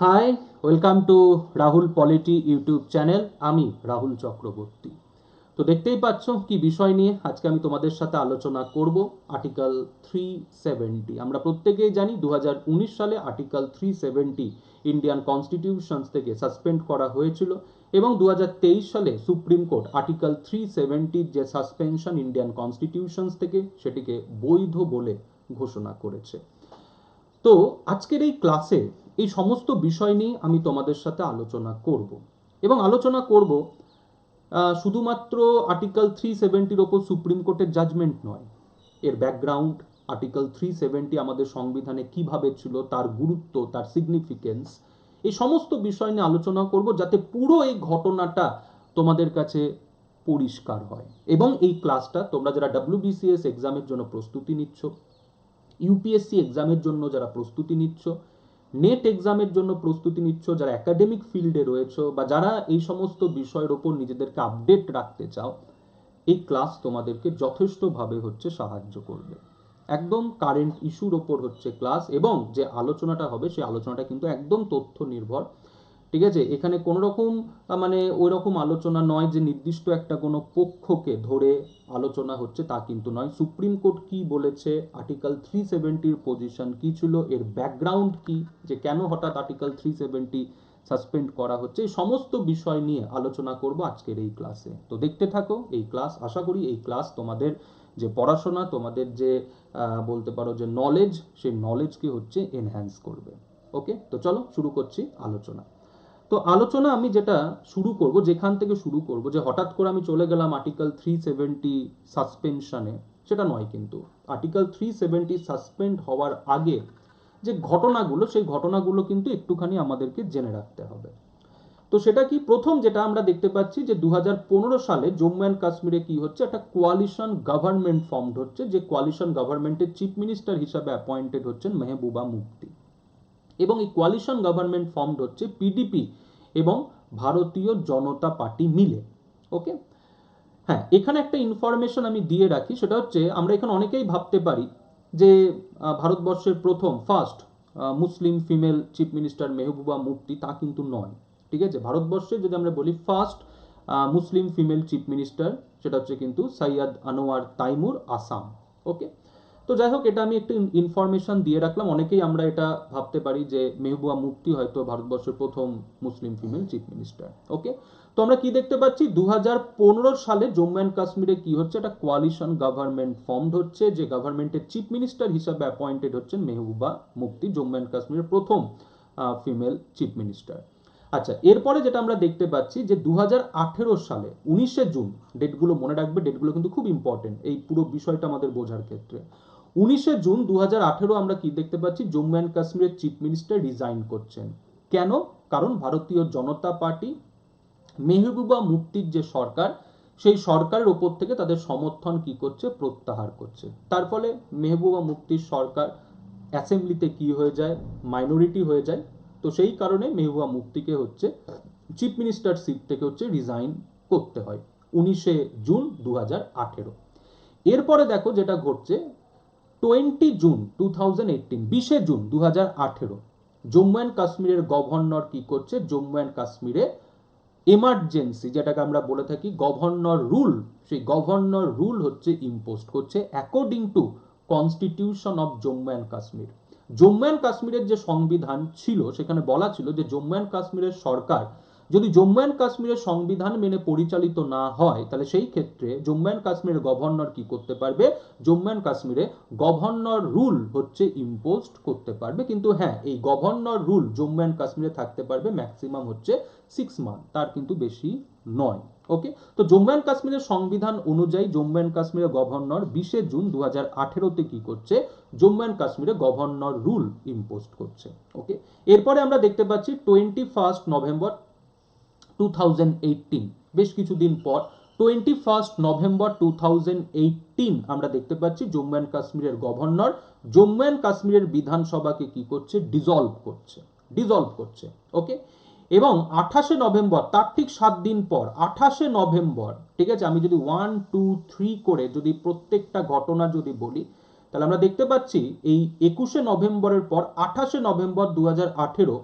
High, welcome to Rahul polity YouTube channel. আমি রাহুল চক্রবর্তী। তো দেখতেই পাচ্ছ কি বিষয় নিয়ে আজকে আমি তোমাদের সাথে আলোচনা করব। আর্টিকেল 370 আমরা প্রত্যেকেই জানি 2019 সালে আর্টিকেল 370 ইন্ডিয়ান কনস্টিটিউশনস থেকে সাসপেন্ড করা হয়েছিল এবং 2023 সালে সুপ্রিম কোর্ট আর্টিকেল 370 যে সাসপেনশন ইন্ডিয়ান কনস্টিটিউশনস থেকে সেটিকে বৈধ বলে ঘোষণা করেছে। তো আজকের এই ক্লাসে এই সমস্ত বিষয় নিয়ে আমি তোমাদের সাথে আলোচনা করব এবং আলোচনা করব শুধুমাত্র আর্টিকেল 370-র ওপর সুপ্রিম কোর্টের জাজমেন্ট নয়, এর ব্যাকগ্রাউন্ড, আর্টিকেল 370 আমাদের সংবিধানে কিভাবে ছিল, তার গুরুত্ব, তার সিগনিফিকেন্স, এই সমস্ত বিষয় নিয়ে আলোচনা করব যাতে পুরো এই ঘটনাটা তোমাদের কাছে পরিষ্কার হয়। এবং এই ক্লাসটা তোমরা যারা WBCS এক্সামের জন্য প্রস্তুতি নিচ্ছ, ইউপিএসসি এক্সামের জন্য যারা প্রস্তুতি নিচ্ছ, নেট এক্সামের জন্য প্রস্তুতি নিচ্ছ, যারা একাডেমিক ফিল্ডে রয়েছে বা যারা এই সমস্ত বিষয়ের ওপর নিজেদেরকে আপডেট রাখতে চাও, এই ক্লাস তোমাদেরকে যথেষ্টভাবে সাহায্য করবে। একদম কারেন্ট ইস্যুর ওপর ক্লাস, এবং যে আলোচনাটা হবে সেই আলোচনাটা কিন্তু একদম তথ্য নির্ভর। ঠিক আছে, এখানে কোনো রকম মানে ওই রকম আলোচনা নয় যে নির্দিষ্ট একটা কোনো পক্ষকে ধরে আলোচনা হচ্ছে, তা কিন্তু নয়। সুপ্রিম কোর্ট কি বলেছে, আর্টিকেল 370-র পজিশন কি ছিল, এর ব্যাকগ্রাউন্ড কি, যে কেন হঠাৎ আর্টিকেল 370 সাসপেন্ড করা হচ্ছে, এই সমস্ত বিষয় নিয়ে আলোচনা করব আজকের এই ক্লাসে। তো দেখতে থাকো এই ক্লাস। আশা করি এই ক্লাস তোমাদের যে পড়াশোনা, তোমাদের যে বলতে পারো যে নলেজ, সেই নলেজকে এনহ্যান্স করবে। ওকে, তো চলো শুরু করছি আলোচনা। তো আলোচনা আমি যেটা শুরু করব, যেখান থেকে শুরু করব, যে হঠাৎ করে আমি চলে গেলাম আর্টিকেল 370 সাসপেনশনে, সেটা নয়। কিন্তু আর্টিকেল 370 সাসপেন্ড হওয়ার আগে যে ঘটনাগুলো, সেই ঘটনাগুলো কিন্তু একটুখানি আমাদেরকে জেনে রাখতে হবে। তো সেটা কি, প্রথম যেটা আমরা দেখতে পাচ্ছি যে 2015 সালে জম্মু অ্যান্ড কাশ্মীরে কি হচ্ছে, একটা কোয়ালিশন গভর্নমেন্ট ফর্মড হচ্ছে, যে কোয়ালিশন গভর্নমেন্টের চিফ মিনিস্টার হিসাবে অ্যাপয়েন্টেড হচ্ছেন মেহবুবা মুফতি। এবং এই কোয়ালিশন গভর্নমেন্ট ফর্মড হচ্ছে পিডিপি এবং ভারতীয় জনতা পার্টি মিলে। ওকে, হ্যাঁ, এখানে একটা ইনফরমেশন আমি দিয়ে রাখি, সেটা হচ্ছে আমরা এখানে অনেকেই ভাবতে পারি যে ভারতবর্ষের প্রথম first Muslim female chief minister Mehbooba Mufti, তা কিন্তু নয়। ঠিক আছে, ভারতবর্ষে যদি আমরা বলি first Muslim female chief minister, সেটা হচ্ছে কিন্তু সৈয়দ আনোয়ার তাইমুর, আসাম। ওকে, তো যাই হোক, এটা আমি একটু ইনফরমেশন দিয়ে রাখলাম। অনেকেই আমরা এটা ভাবতে পারি যে মেহবুবা মুফতি হয়তো ভারতবর্ষের প্রথম মুসলিম ফিমেল চিফ মিনিস্টার। ওকে, তো আমরা কি দেখতে পাচ্ছি, 2015 সালে জম্মু অ্যান্ড কাশ্মীরে কি হচ্ছে, একটা কোয়ালিশন গভর্নমেন্ট ফর্মড হচ্ছে, যে গভর্নমেন্টের চিফ মিনিস্টার হিসাবে অ্যাপয়েন্টেড হচ্ছেন মেহবুবা মুফতি, জম্মু অ্যান্ড কাশ্মীরের প্রথম ফিমেল চিফ মিনিস্টার। আচ্ছা, এরপরে যেটা আমরা দেখতে পাচ্ছি যে 2018 সালে 19শে জুন, ডেটগুলো মনে রাখবে, ডেটগুলো কিন্তু খুব ইম্পর্টেন্ট এই পুরো বিষয়টা আমাদের বোঝার ক্ষেত্রে। 19শে জুন 2018 আমরা কি দেখতে পাচ্ছি, জম্মু অ্যান্ড কাশ্মীরের চিফ মিনিস্টার রিজাইন করছেন। কেন? কারণ ভারতীয় জনতা পার্টি মেহবুবা মুফতির যে সরকার, সেই সরকারের ওপর থেকে তাদের সমর্থন কি করছে, প্রত্যাহার করছে। তার ফলে মেহবুবা মুফতির সরকার অ্যাসেম্বলিতে কি হয়ে যায়, মাইনরিটি হয়ে যায়। তো সেই কারণে মেহবুবা মুফতিকে চিফ মিনিস্টার সিট থেকে রিজাইন করতে হয় 19শে জুন 2018। এরপরে দেখো যেটা ঘটছে, 20 জুন 2018, 20শে জুন 2018, জম্মু অ্যান্ড কাশ্মীরের গভর্নর কি করছে, জম্মু অ্যান্ড কাশ্মীরে এমার্জেন্সি, যেটাকে আমরা বলে থাকি গভর্নর রুল, সেই গভর্নর রুল ইম্পোজ করছে according to constitution of Jammu and Kashmir. Jammu and কাশ্মীরের যে সংবিধান ছিল, সেখানে বলা ছিল যে জম্মু অ্যান্ড কাশ্মীরের সরকার যদি জম্মু অ্যান্ড কাশ্মীরের সংবিধান মেনে পরিচালিত না হয়, তাহলে সেই ক্ষেত্রে জম্মু অ্যান্ড কাশ্মীরের গভর্নর কি করতে পারবে, জম্মু অ্যান্ড কাশ্মীরে গভর্নর রুল ইম্পোজ করতে পারবে। কিন্তু হ্যাঁ, এই গভর্নর রুল জম্মু অ্যান্ড কাশ্মীরে থাকতে পারবে ম্যাক্সিমাম 6 মান্থ, তার কিন্তু বেশি নয়। ওকে, তো জম্মু অ্যান্ড কাশ্মীরের সংবিধান অনুযায়ী জম্মু অ্যান্ড কাশ্মীরের গভর্নর 20শে জুন 2018-তে কি করছে, জম্মু অ্যান্ড কাশ্মীরে গভর্নর রুল ইম্পোজ করছে। ওকে, এরপরে আমরা দেখতে পাচ্ছি 21 নভেম্বর 2018, বেশ কিছুদিন পর 21 নভেম্বর 2018 আমরা দেখতে পাচ্ছি জম্মু অ্যান্ড কাশ্মীরের গভর্নর জম্মু অ্যান্ড কাশ্মীরের বিধানসভাকে কি করছে, ডিজলভ করছে। ওকে, এবং 28শে নভেম্বর, তার ঠিক 7 দিন পর 28শে নভেম্বর, ঠিক আছে, আমি যদি 1 2 3 করে যদি প্রত্যেকটা ঘটনা যদি বলি, তাহলে আমরা দেখতে পাচ্ছি এই 21শে নভেম্বরের পর 28শে November 2018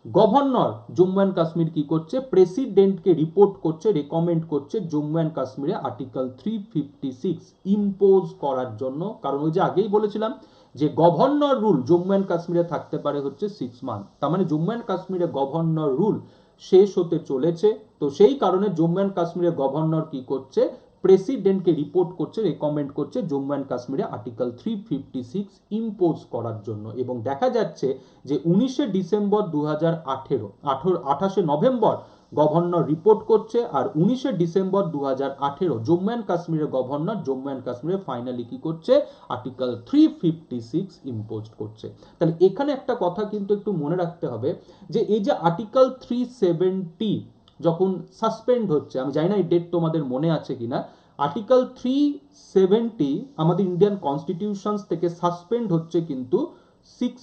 governor Jammu and Kashmir কি করছে, প্রেসিডেন্টকে রিপোর্ট করছে, রেকমেন্ড করছে জম্মু অ্যান্ড কাশ্মীরে আর্টিকেল 356 ইম্পোজ করার জন্য। কারণ ওই যে আগেই বলেছিলাম যে গভর্নর রুল জম্মু অ্যান্ড কাশ্মীরে থাকতে পারে হচ্ছে 6 মান্থ, তার মানে জম্মু অ্যান্ড কাশ্মীরে গভর্নর রুল শেষ হতে চলেছে। তো সেই কারণে জম্মু অ্যান্ড কাশ্মীরের গভর্নর কি করছে, প্রেসিডেন্টকে রিপোর্ট করছে, রেকমেন্ড করছে জম্মু অ্যান্ড কাশ্মীরে আর্টিকেল 356 ইম্পোজ করার জন্য। এবং দেখা যাচ্ছে যে 19শে ডিসেম্বর 2018, 28শে নভেম্বর গভর্নর রিপোর্ট করছে, আর 19শে ডিসেম্বর 2018 জম্মু অ্যান্ড কাশ্মীরের গভর্নর জম্মু অ্যান্ড কাশ্মীরে ফাইনালি কি করছে, আর্টিকেল 356 ইম্পোজ করছে। তাহলে এখানে একটা কথা কিন্তু একটু মনে রাখতে হবে যে এই যে আর্টিকেল 370 যখন সাসপেন্ড হচ্ছে, আমি জানি না এই ডেট তোমাদের মনে আছে কিনা, আর্টিকেল 370 আমাদের ইন্ডিয়ান কনস্টিটিউশন থেকে সাসপেন্ড হচ্ছে কিন্তু 6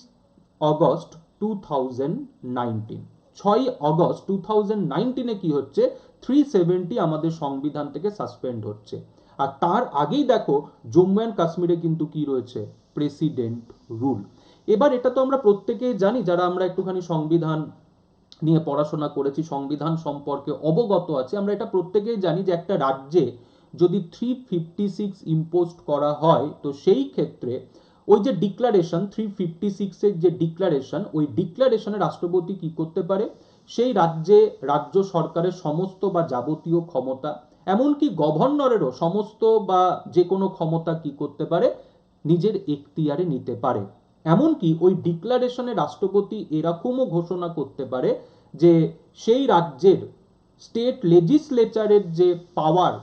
অগস্ট 2019, 6 অগস্ট 2019 কি হচ্ছে, 370 আমাদের সংবিধান থেকে সাসপেন্ড হচ্ছে। আর তার আগেই দেখো জম্মু অ্যান্ড কাশ্মীরে কিন্তু কি রয়েছে, প্রেসিডেন্ট রুল। এবার এটা তো আমরা প্রত্যেকেই জানি, যারা আমরা একটুখানি সংবিধান নিয়ে পড়াশোনা করেছি, সংবিধান সম্পর্কে অবগত আছে, আমরা এটা প্রত্যেকেই জানি যে একটা রাজ্যে যদি 356 ইম্পোজ করা হয়, তো সেই ক্ষেত্রে ওই যে ডিক্লারেশন 356 এর যে ডিক্লারেশন, ওই ডিক্লারেশনে রাষ্ট্রপতি কি করতে পারে, সেই রাজ্যে রাজ্য সরকারের সমস্ত বা যাবতীয় ক্ষমতা, এমনকি গভর্নরেরও সমস্ত বা যে কোনো ক্ষমতা কি করতে পারে, নিজের এখতিয়ারে নিতে পারে। এমনকি ওই ডিক্লারেশনে রাষ্ট্রপতি এরকমও ঘোষণা করতে পারে যে সেই রাজ্যের স্টেট লেজিসলেচারের যে পাওয়ার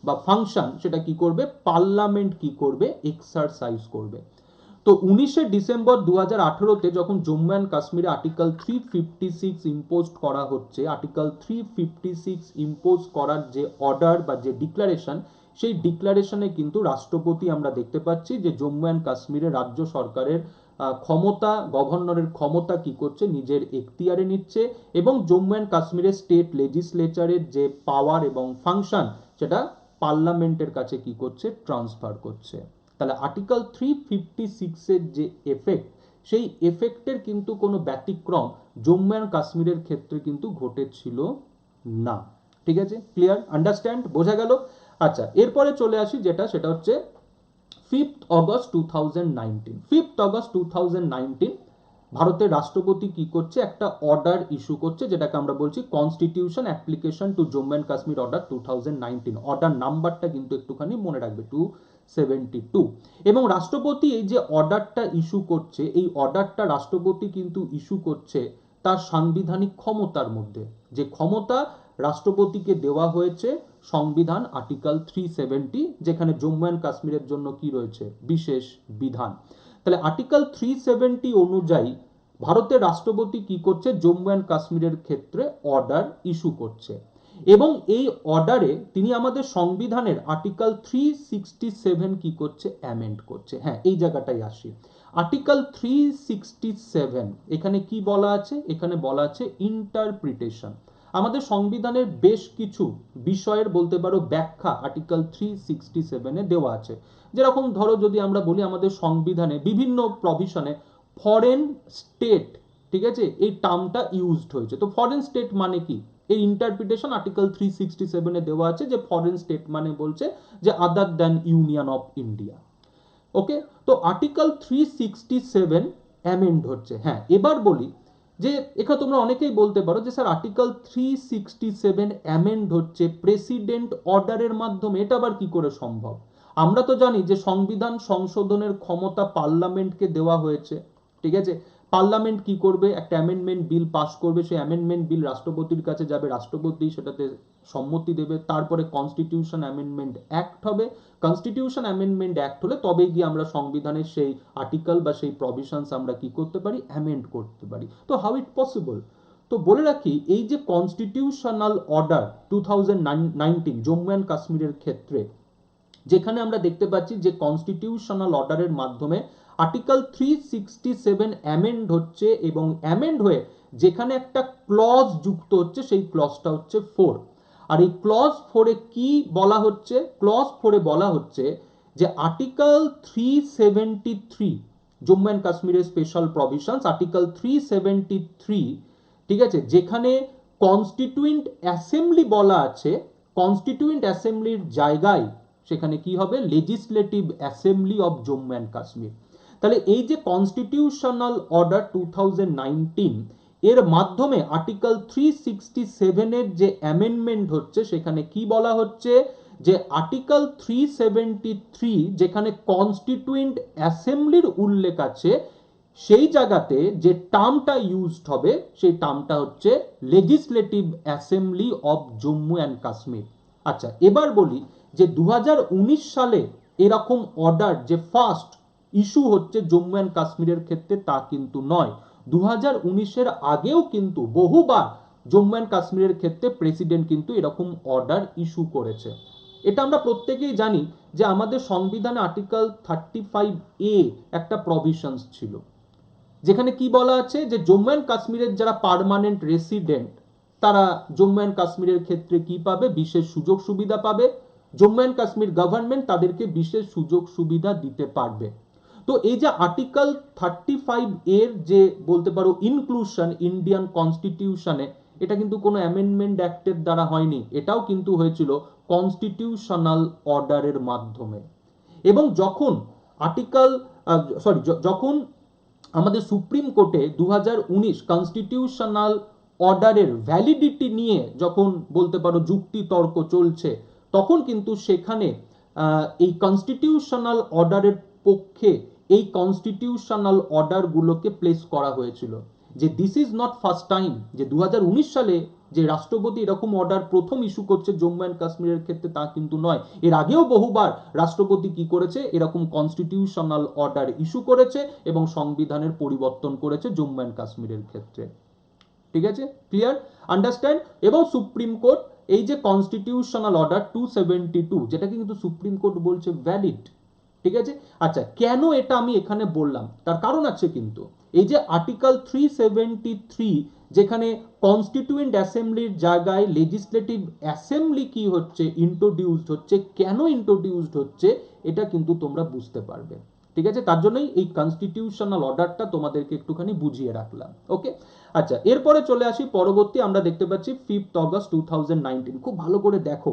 বা ফাংশন, সেটা কি করবে, পার্লামেন্ট কি করবে, এক্সারসাইজ করবে। তো 19শে ডিসেম্বর 2018-তে যখন জম্মু অ্যান্ড কাশ্মীরে আর্টিকেল 356 ইম্পোজ করা হচ্ছে, আর্টিকেল 356 ইম্পোজ করার যে অর্ডার বা যে ডিক্লারেশন, সেই ডিক্লারেশনে কিন্তু রাষ্ট্রপতি আমরা দেখতে পাচ্ছি যে জম্মু অ্যান্ড কাশ্মীরের রাজ্য সরকারের ক্ষমতা, গভর্নরের ক্ষমতা কি করছে, নিজের এখতিয়ারে নিচ্ছে, এবং জম্মু অ্যান্ড কাশ্মীরের স্টেট লেজিসলেচারের যে পাওয়ার এবং ফাংশন, সেটা পার্লামেন্টের কাছে কি করছে, ট্রান্সফার করছে। তাহলে আর্টিকেল 356 এর যে এফেক্ট, সেই এফেক্টের কিন্তু কোনো ব্যতিক্রম জম্মু অ্যান্ড কাশ্মীরের ক্ষেত্রে কিন্তু ঘটেছিল না। ঠিক আছে, ক্লিয়ার, আন্ডারস্ট্যান্ড, বোঝা গেল? আচ্ছা, এরপরে চলে আসি যেটা, সেটা হচ্ছে 5th অগস্ট 2019। 5th অগস্ট 2019 ভারতের রাষ্ট্রপতি কি করছে, একটা অর্ডার ইস্যু করছে, যেটাকে আমরা বলছি constitution application to Jammu and Kashmir order 2019। Order নাম্বারটা কিন্তু একটুখানি মনে রাখবে, 272। এবং রাষ্ট্রপতি এই যে অর্ডারটা ইস্যু করছে, এই অর্ডারটা রাষ্ট্রপতি কিন্তু ইস্যু করছে তার সাংবিধানিক ক্ষমতার মধ্যে, যে ক্ষমতা রাষ্ট্রপতিকে দেওয়া হয়েছে সংবিধান আর্টিকেল 370, যেখানে জম্মু অ্যান্ড কাশ্মীরের জন্য কি রয়েছে, বিশেষ বিধান। তাহলে আর্টিকেল 370 অনুযায়ী ভারতের রাষ্ট্রপতি কি করছে, জম্মু অ্যান্ড কাশ্মীরের ক্ষেত্রে অর্ডার ইস্যু করছে, এবং এই অর্ডারে তিনি আমাদের সংবিধানের আর্টিকেল 367 কি করছে, অ্যামেন্ড করছে। হ্যাঁ, এই জায়গাটাই আসি। আর্টিকেল 367 এখানে কি বলা আছে, এখানে বলা আছে ইন্টারপ্রিটেশন। আমাদের সংবিধানের বেশ কিছু বিষয়ের বলতে পারো ব্যাখ্যা আর্টিকেল 367 দেওয়া আছে। যেরকম ধরো যদি আমরা বলি আমাদের সংবিধানে বিভিন্ন প্রভিশনে ফরেন স্টেট, ঠিক আছে, এই টার্মটা ইউজড হয়েছে। তো ফরেন স্টেট মানে কি, এই ইন্টারপ্রিটেশন আর্টিকেল 367 দেওয়া আছে যে ফরেন স্টেট মানে বলছে যে other than union of India. Okay, তো আর্টিকেল 367 অ্যামেন্ড হচ্ছে। হ্যাঁ, এবার বলি যে এখানে তোমরা অনেকেই বলতে পারো যে স্যার আর্টিকেল 367 অ্যামেন্ড হচ্ছে প্রেসিডেন্ট অর্ডারের মাধ্যমে, এটা আবার কি করে সম্ভব? আমরা তো জানি যে সংবিধান সংশোধনের ক্ষমতা পার্লামেন্টকে দেওয়া হয়েছে। ঠিক আছে, পার্লামেন্ট কি করবে, একটা অ্যামেন্ডমেন্ট বিল পাস করবে, সেই অ্যামেন্ডমেন্ট বিল রাষ্ট্রপতির কাছে যাবে, রাষ্ট্রপতি সেটাতে সম্মতি দেবে, তারপরে কনস্টিটিউশন অ্যামেন্ডমেন্ট অ্যাক্ট হবে। কনস্টিটিউশন অ্যামেন্ডমেন্ট অ্যাক্ট হলে তবেই গিয়ে আমরা সংবিধানের সেই আর্টিকেল বা সেই প্রভিশনস আমরা কি করতে পারি, অ্যামেন্ড করতে পারি। তো হাউ ইট পসিবল? তো বলে রাখি, এই যে কনস্টিটিউশনাল অর্ডার 2019 জম্মু অ্যান্ড কাশ্মীরের ক্ষেত্রে, যেখানে আমরা দেখতে পাচ্ছি যে কনস্টিটিউশনাল অর্ডারের মাধ্যমে আর্টিকেল 367 অ্যামেন্ড হচ্ছে, এবং অ্যামেন্ড হয়ে যেখানে একটা ক্লজ যুক্ত হচ্ছে, সেই ক্লজটা হচ্ছে 4। আর এই ক্লজ 4-এ কি বলা হচ্ছে, ক্লজ 4-এ বলা হচ্ছে যে আর্টিকেল 373 জম্মু অ্যান্ড কাশ্মীরের স্পেশাল প্রভিশনস, আর্টিকেল 373 ঠিক আছে, যেখানে কনস্টিটিউয়েন্ট অ্যাসেম্বলি বলা আছে, কনস্টিটিউয়েন্ট অ্যাসেম্বলির জায়গায় সেখানে কি হবে, legislative assembly of Jammu and Kashmir. তাহলে এই যে কনস্টিটিউশনাল অর্ডার 2019 এর মাধ্যমে আর্টিকেল 367 এর যে অ্যামেন্ডমেন্ট হচ্ছে, সেখানে কি বলা হচ্ছে যে আর্টিকেল 373 যেখানে কনস্টিটিউয়েন্ট অ্যাসেম্বলির উল্লেখ আছে, সেই জায়গাতে যে টার্মটা ইউজড হবে সেই টার্মটা হচ্ছে legislative assembly of Jammu and Kashmir. আচ্ছা, এবার বলি যে 2019 সালে এরকম অর্ডার যে ফার্স্ট ইস্যু হচ্ছে জম্মু অ্যান্ড কাশ্মীরের ক্ষেত্রে তা কিন্তু নয়। 2019-এর আগেও কিন্তু বহুবার জম্মু অ্যান্ড কাশ্মীরের ক্ষেত্রে প্রেসিডেন্ট কিন্তু এরকম অর্ডার ইস্যু করেছে। এটা আমরা প্রত্যেকেই জানি যে আমাদের সংবিধানে আর্টিকেল 35A একটা প্রভিশনস ছিল, যেখানে কি বলা আছে যে জম্মু অ্যান্ড কাশ্মীরের যারা পার্মানেন্ট রেসিডেন্ট তারা জম্মু অ্যান্ড কাশ্মীরের ক্ষেত্রে কি পাবে, বিশেষ সুযোগ সুবিধা পাবে। জম্মু অ্যান্ড কাশ্মীর গভর্নমেন্ট তাদেরকে বিশেষ সুযোগ সুবিধা দিতে পারবে। তো এই যে আর্টিকেল 35 এর যে বলতে পারো ইনক্লুশন ইন্ডিয়ান কনস্টিটিউশনে, এটা কিন্তু কোনো অ্যামেন্ডমেন্ট অ্যাক্টের দ্বারা হয়নি, এটাও কিন্তু হয়েছিল কনস্টিটিউশনাল অর্ডারের মাধ্যমে। এবং যখন আর্টিকেল যখন আমাদের সুপ্রিম কোর্টে 2019 কনস্টিটিউশনাল অর্ডারের ভ্যালিডিটি নিয়ে যখন বলতে পারো যুক্তি তর্ক চলছে, তখন কিন্তু সেখানে এই কনস্টিটিউশনাল অর্ডারের পক্ষে এই কনস্টিটিউশনাল অর্ডারগুলোকে প্লেস করা হয়েছিল যে this is not first time, যে 2019 সালে যে রাষ্ট্রপতি এরকম অর্ডার প্রথম ইস্যু করছে জম্মু অ্যান্ড কাশ্মীরের ক্ষেত্রে তা কিন্তু নয়। এর আগেও বহুবার রাষ্ট্রপতি কি করেছে, এরকম কনস্টিটিউশনাল অর্ডার ইস্যু করেছে এবং সংবিধানের পরিবর্তন করেছে জম্মু অ্যান্ড কাশ্মীরের ক্ষেত্রে। ঠিক আছে, ক্লিয়ার, আন্ডারস্ট্যান্ড। এবং সুপ্রিম কোর্ট এই যে কনস্টিটিউশনাল অর্ডার 272, যেটা কিন্তু সুপ্রিম কোর্ট বলছে ভ্যালিড। ঠিক আছে, আচ্ছা কেন এটা আমি এখানে বললাম, তার কারণ আছে কিন্তু। এই যে আর্টিকেল 373 যেখানে কনস্টিটিউয়েন্ট অ্যাসেম্বলির জায়গায় লেজিসলেটিভ অ্যাসেম্বলি কি হচ্ছে, ইন্ট্রোডিউসড হচ্ছে, কেন ইন্ট্রোডিউসড হচ্ছে এটা কিন্তু তোমরা বুঝতে পারবে। ঠিক আছে, তার জন্যই এই কনস্টিটিউশনাল অর্ডারটা তোমাদেরকে একটুখানি বুঝিয়ে রাখলাম। ওকে, আচ্ছা এরপরে চলে আসি পরবর্তী, আমরা দেখতে পাচ্ছি 5 অগস্ট 2019। খুব ভালো করে দেখো,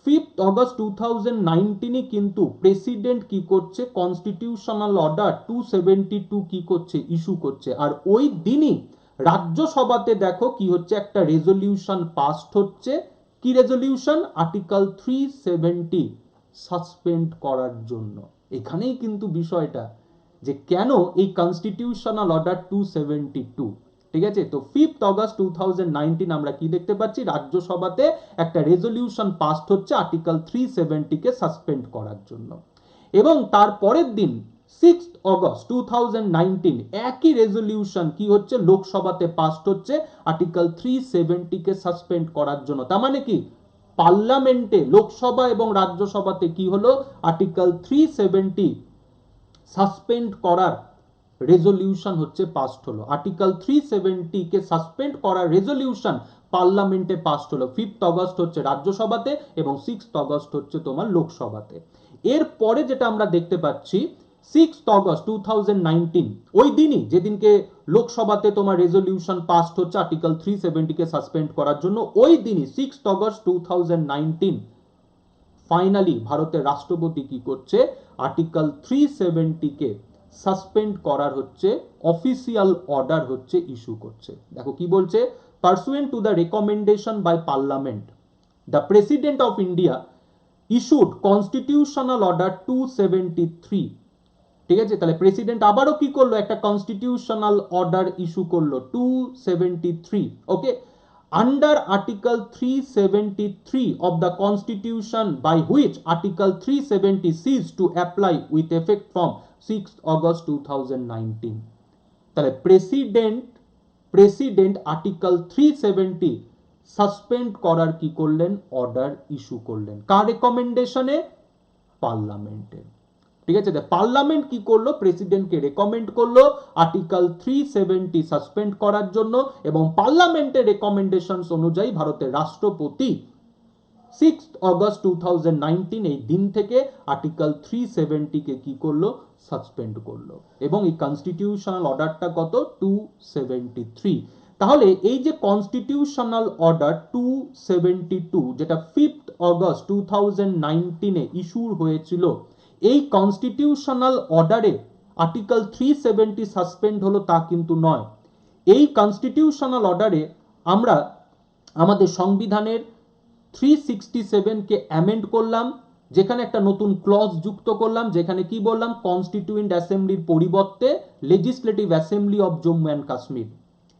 5 অগস্ট 2019 কিন্তু প্রেসিডেন্ট কি করছে, কনস্টিটিউশনাল অর্ডার 272 কি করছে, ইস্যু করছে। আর ওই দিনই রাজ্যসভাতে দেখো কি হচ্ছে, একটা রেজলিউশন পাসড হচ্ছে। কি রেজলিউশন, আর্টিকেল 370 সাসপেন্ড করার জন্য। এখানেই কিন্তু বিষয়টা যে কেন এই কনস্টিটিউশনাল অর্ডার 272। ঠিক আছে, তো 5 অগস্ট 2019 আমরা কি দেখতে পাচ্ছি, রাজ্যসভাতে একটা রেজলিউশন পাসড হচ্ছে আর্টিকেল 370 কে সাসপেন্ড করার জন্য। এবং তার পরের দিন 6 অগস্ট 2019 একই রেজলিউশন কি হচ্ছে, লোকসভাতে পাসড হচ্ছে আর্টিকেল 370 কে সাসপেন্ড করার জন্য। তার মানে কি, পার্লামেন্টে লোকসভা এবং রাজ্যসভাতে কি হলো, আর্টিকেল 370 সাসপেন্ড করার রেজলিউশন হচ্ছে পাসড হলো। আর্টিকেল 370 কে সাসপেন্ড করার রেজলিউশন পার্লামেন্টে পাসড হলো। 5 অগস্ট হচ্ছে রাজ্যসভাতে এবং 6 অগস্ট হচ্ছে তোমার লোকসভাতে। এরপরে যেটা আমরা দেখতে পাচ্ছি 6 অগস্ট 2019, ওই দিনই যেদিনকে লোকসভাতে তোমার রেজলিউশন পাসড হচ্ছে আর্টিকেল 370 কে সাসপেন্ড করার জন্য, ওই দিনই 6 অগস্ট 2019 ফাইনালি ভারতের রাষ্ট্রপতি কি করছে, আর্টিকেল 370 কে সাসপেন্ড করার হচ্ছে অফিসিয়াল অর্ডার হচ্ছে ইস্যু করছে। দেখো কি বলছে, pursuant to the recommendation by parliament the president of India issued constitutional order 273। ঠিক আছে, তাহলে প্রেসিডেন্ট আবারও কি করলো, একটা কনস্টিটিউশনাল অর্ডার ইস্যু করলো 273। ওকে, under article 373 of the constitution, by which article 370 ceased to apply with effect from 6 August 2019। তাহলে president article 370 suspend করার কি করলেন, অর্ডার ইস্যু করলেন। কার রেকমেন্ডেশনে, পার্লামেন্টে। ঠিক আছে, পার্লামেন্ট কি করলো, প্রেসিডেন্টকে রেকমেন্ড করলো আর্টিকেল 370 সাসপেন্ড করার জন্য, এবং পার্লামেন্টের রেকমেন্ডেশনস অনুযায়ী ভারতের রাষ্ট্রপতি 6 অগস্ট 2019 এই দিন থেকে আর্টিকেল 370 কে কি করলো, সাসপেন্ড করলো। এবং এই কনস্টিটিউশনাল অর্ডারটা কত, 273। তাহলে এই যে কনস্টিটিউশনাল অর্ডার 272 যেটা 5th অগস্ট 2019 ইস্যুর হয়েছিল, এই কনস্টিটিউশনাল অর্ডারে আর্টিকেল 370 সাসপেন্ড হলো তা কিন্তু নয়। এই কনস্টিটিউশনাল অর্ডারে আমরা আমাদের সংবিধানের 367 কে অ্যামেন্ড করলাম, যেখানে একটা নতুন ক্লজ যুক্ত করলাম, যেখানে কি বললাম, কনস্টিটিউয়েন্ট অ্যাসেম্বলির পরিবর্তে legislative assembly of Jammu and Kashmir,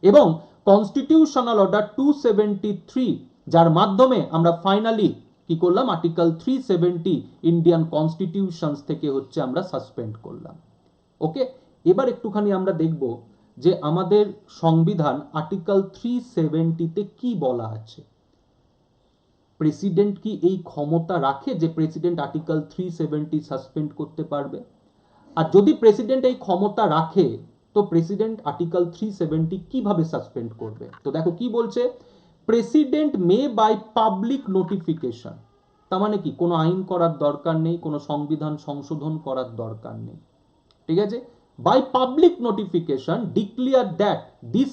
এবং কনস্টিটিউশনাল অর্ডার 273 যার মাধ্যমে আমরা ফাইনালি কি করলাম, আর্টিকেল 370 ইন্ডিয়ান কনস্টিটিউশনস থেকে হচ্ছে আমরা সাসপেন্ড করলাম। ওকে, এবার একটুখানি আমরা দেখব যে আমাদের সংবিধান আর্টিকেল 370 তে কি বলা আছে। প্রেসিডেন্ট কি এই ক্ষমতা রাখে যে প্রেসিডেন্ট আর্টিকেল 370 সাসপেন্ড করতে পারবে? আর যদি প্রেসিডেন্ট এই ক্ষমতা রাখে তো প্রেসিডেন্ট আর্টিকেল 370 কিভাবে সাসপেন্ড করবে? তো দেখো কি বলছে, president may by public notification, তার মানে কি কোনো আইন করার দরকার নেই, কোনো সংবিধান সংশোধন করার দরকার নেই, ঠিক আছে। By public notification declare that this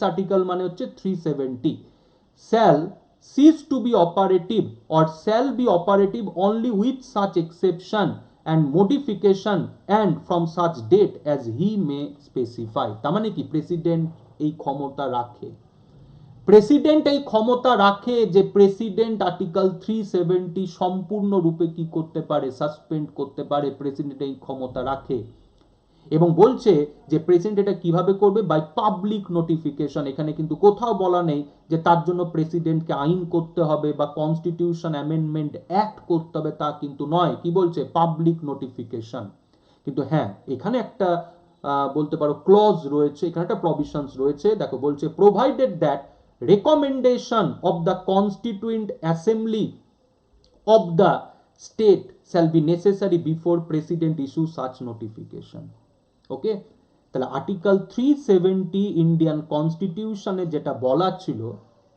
article মানে হচ্ছে 370 shall cease to be operative or shall be operative only with such exception and modification and from such date as he may specify। তার মানে কি প্রেসিডেন্ট এই ক্ষমতা রাখে, president এই ক্ষমতা রাখে যে প্রেসিডেন্ট আর্টিকেল 370 সম্পূর্ণরূপে কি করতে পারে, সাসপেন্ড করতে পারে, প্রেসিডেন্ট এই ক্ষমতা রাখে। এবং বলছে যে প্রেসিডেন্ট এটা কিভাবে করবে, বাই পাবলিক নোটিফিকেশন। এখানে কিন্তু কোথাও বলা নেই যে তার জন্য প্রেসিডেন্টকে আইন করতে হবে বা কনস্টিটিউশন অ্যামেন্ডমেন্ট অ্যাক্ট করতে হবে, তা কিন্তু নয়। কি বলছে, পাবলিক নোটিফিকেশন। কিন্তু হ্যাঁ, এখানে একটা বলতে পারো ক্লজ রয়েছে, এখানে একটা প্রভিশনস রয়েছে। দেখো বলছে, provided that recommendation of the constituent assembly of the state shall be necessary before president issue such notification। ওকে, তাহলে আর্টিকেল 370 ইন্ডিয়ান কনস্টিটিউশনে যেটা বলা ছিল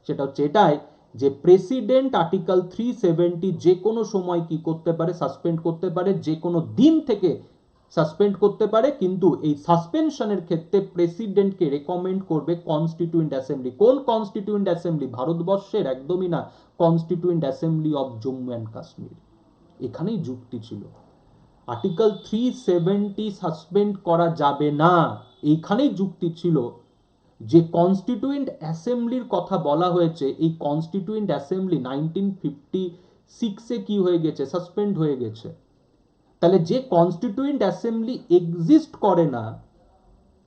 সেটা হচ্ছে এটাই, যে প্রেসিডেন্ট আর্টিকেল 370 যে কোনো সময় কি করতে পারে, সাসপেন্ড করতে পারে, যে কোনো দিন থেকে সাসপেন্ড করতে পারে, কিন্তু এই সাসপেনশনের ক্ষেত্রে প্রেসিডেন্টকে রেকমেন্ড করবে কনস্টিটিউয়েন্ট অ্যাসেম্বলি। কোন কনস্টিটিউয়েন্ট অ্যাসেম্বলি? ভারতবর্ষের একদমই না, constituent assembly of Jammu and Kashmir. এখানেই যুক্তি ছিল, আর্টিকেল 370 সাসপেন্ড করা যাবে না, এইখানেই যুক্তি ছিল যে কনস্টিটিউয়েন্ট অ্যাসেম্বলির কথা বলা হয়েছে, এই কনস্টিটিউয়েন্ট অ্যাসেম্বলি 1956 কি হয়ে গেছে, সাসপেন্ড হয়ে গেছে। তাহলে যে কনস্টিটিউয়েন্ট অ্যাসেম্বলি এক্সিস্ট করে না,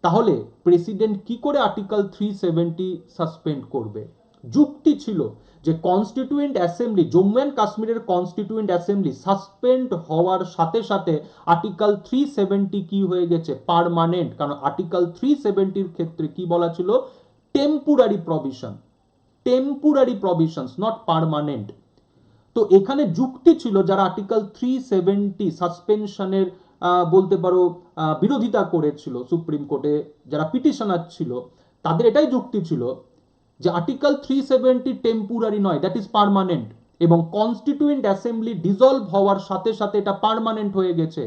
তাহলে প্রেসিডেন্ট কি করে আর্টিকেল 370 সাসপেন্ড করবে? যুক্তি ছিল যে কনস্টিটিউয়েন্ট অ্যাসেম্বলি, জম্মু অ্যান্ড কাশ্মীরের কনস্টিটিউয়েন্ট অ্যাসেম্বলি সাসপেন্ড হওয়ার সাথে সাথে আর্টিকেল 370 কি হয়ে গেছে, পার্মানেন্ট। কারণ আর্টিকেল 370 ক্ষেত্রে কি বলা ছিল, টেম্পোরারি প্রভিশনস, নট পার্মানেন্ট। তো এখানে যুক্তি ছিল যারা আর্টিকেল 370 সাসপেনশনের বলতে পারো বিরোধিতা করেছিল সুপ্রিম কোর্টে, যারা পিটিশনার ছিল, তাদের এটাই যুক্তি ছিল যে আর্টিকেল 370 টেম্পোরারি নয়, দ্যাট ইজ পার্মানেন্ট, এবং কনস্টিটিউয়েন্ট অ্যাসেম্বলি ডিসলভ হওয়ার সাথে সাথে এটা পার্মানেন্ট হয়ে গেছে।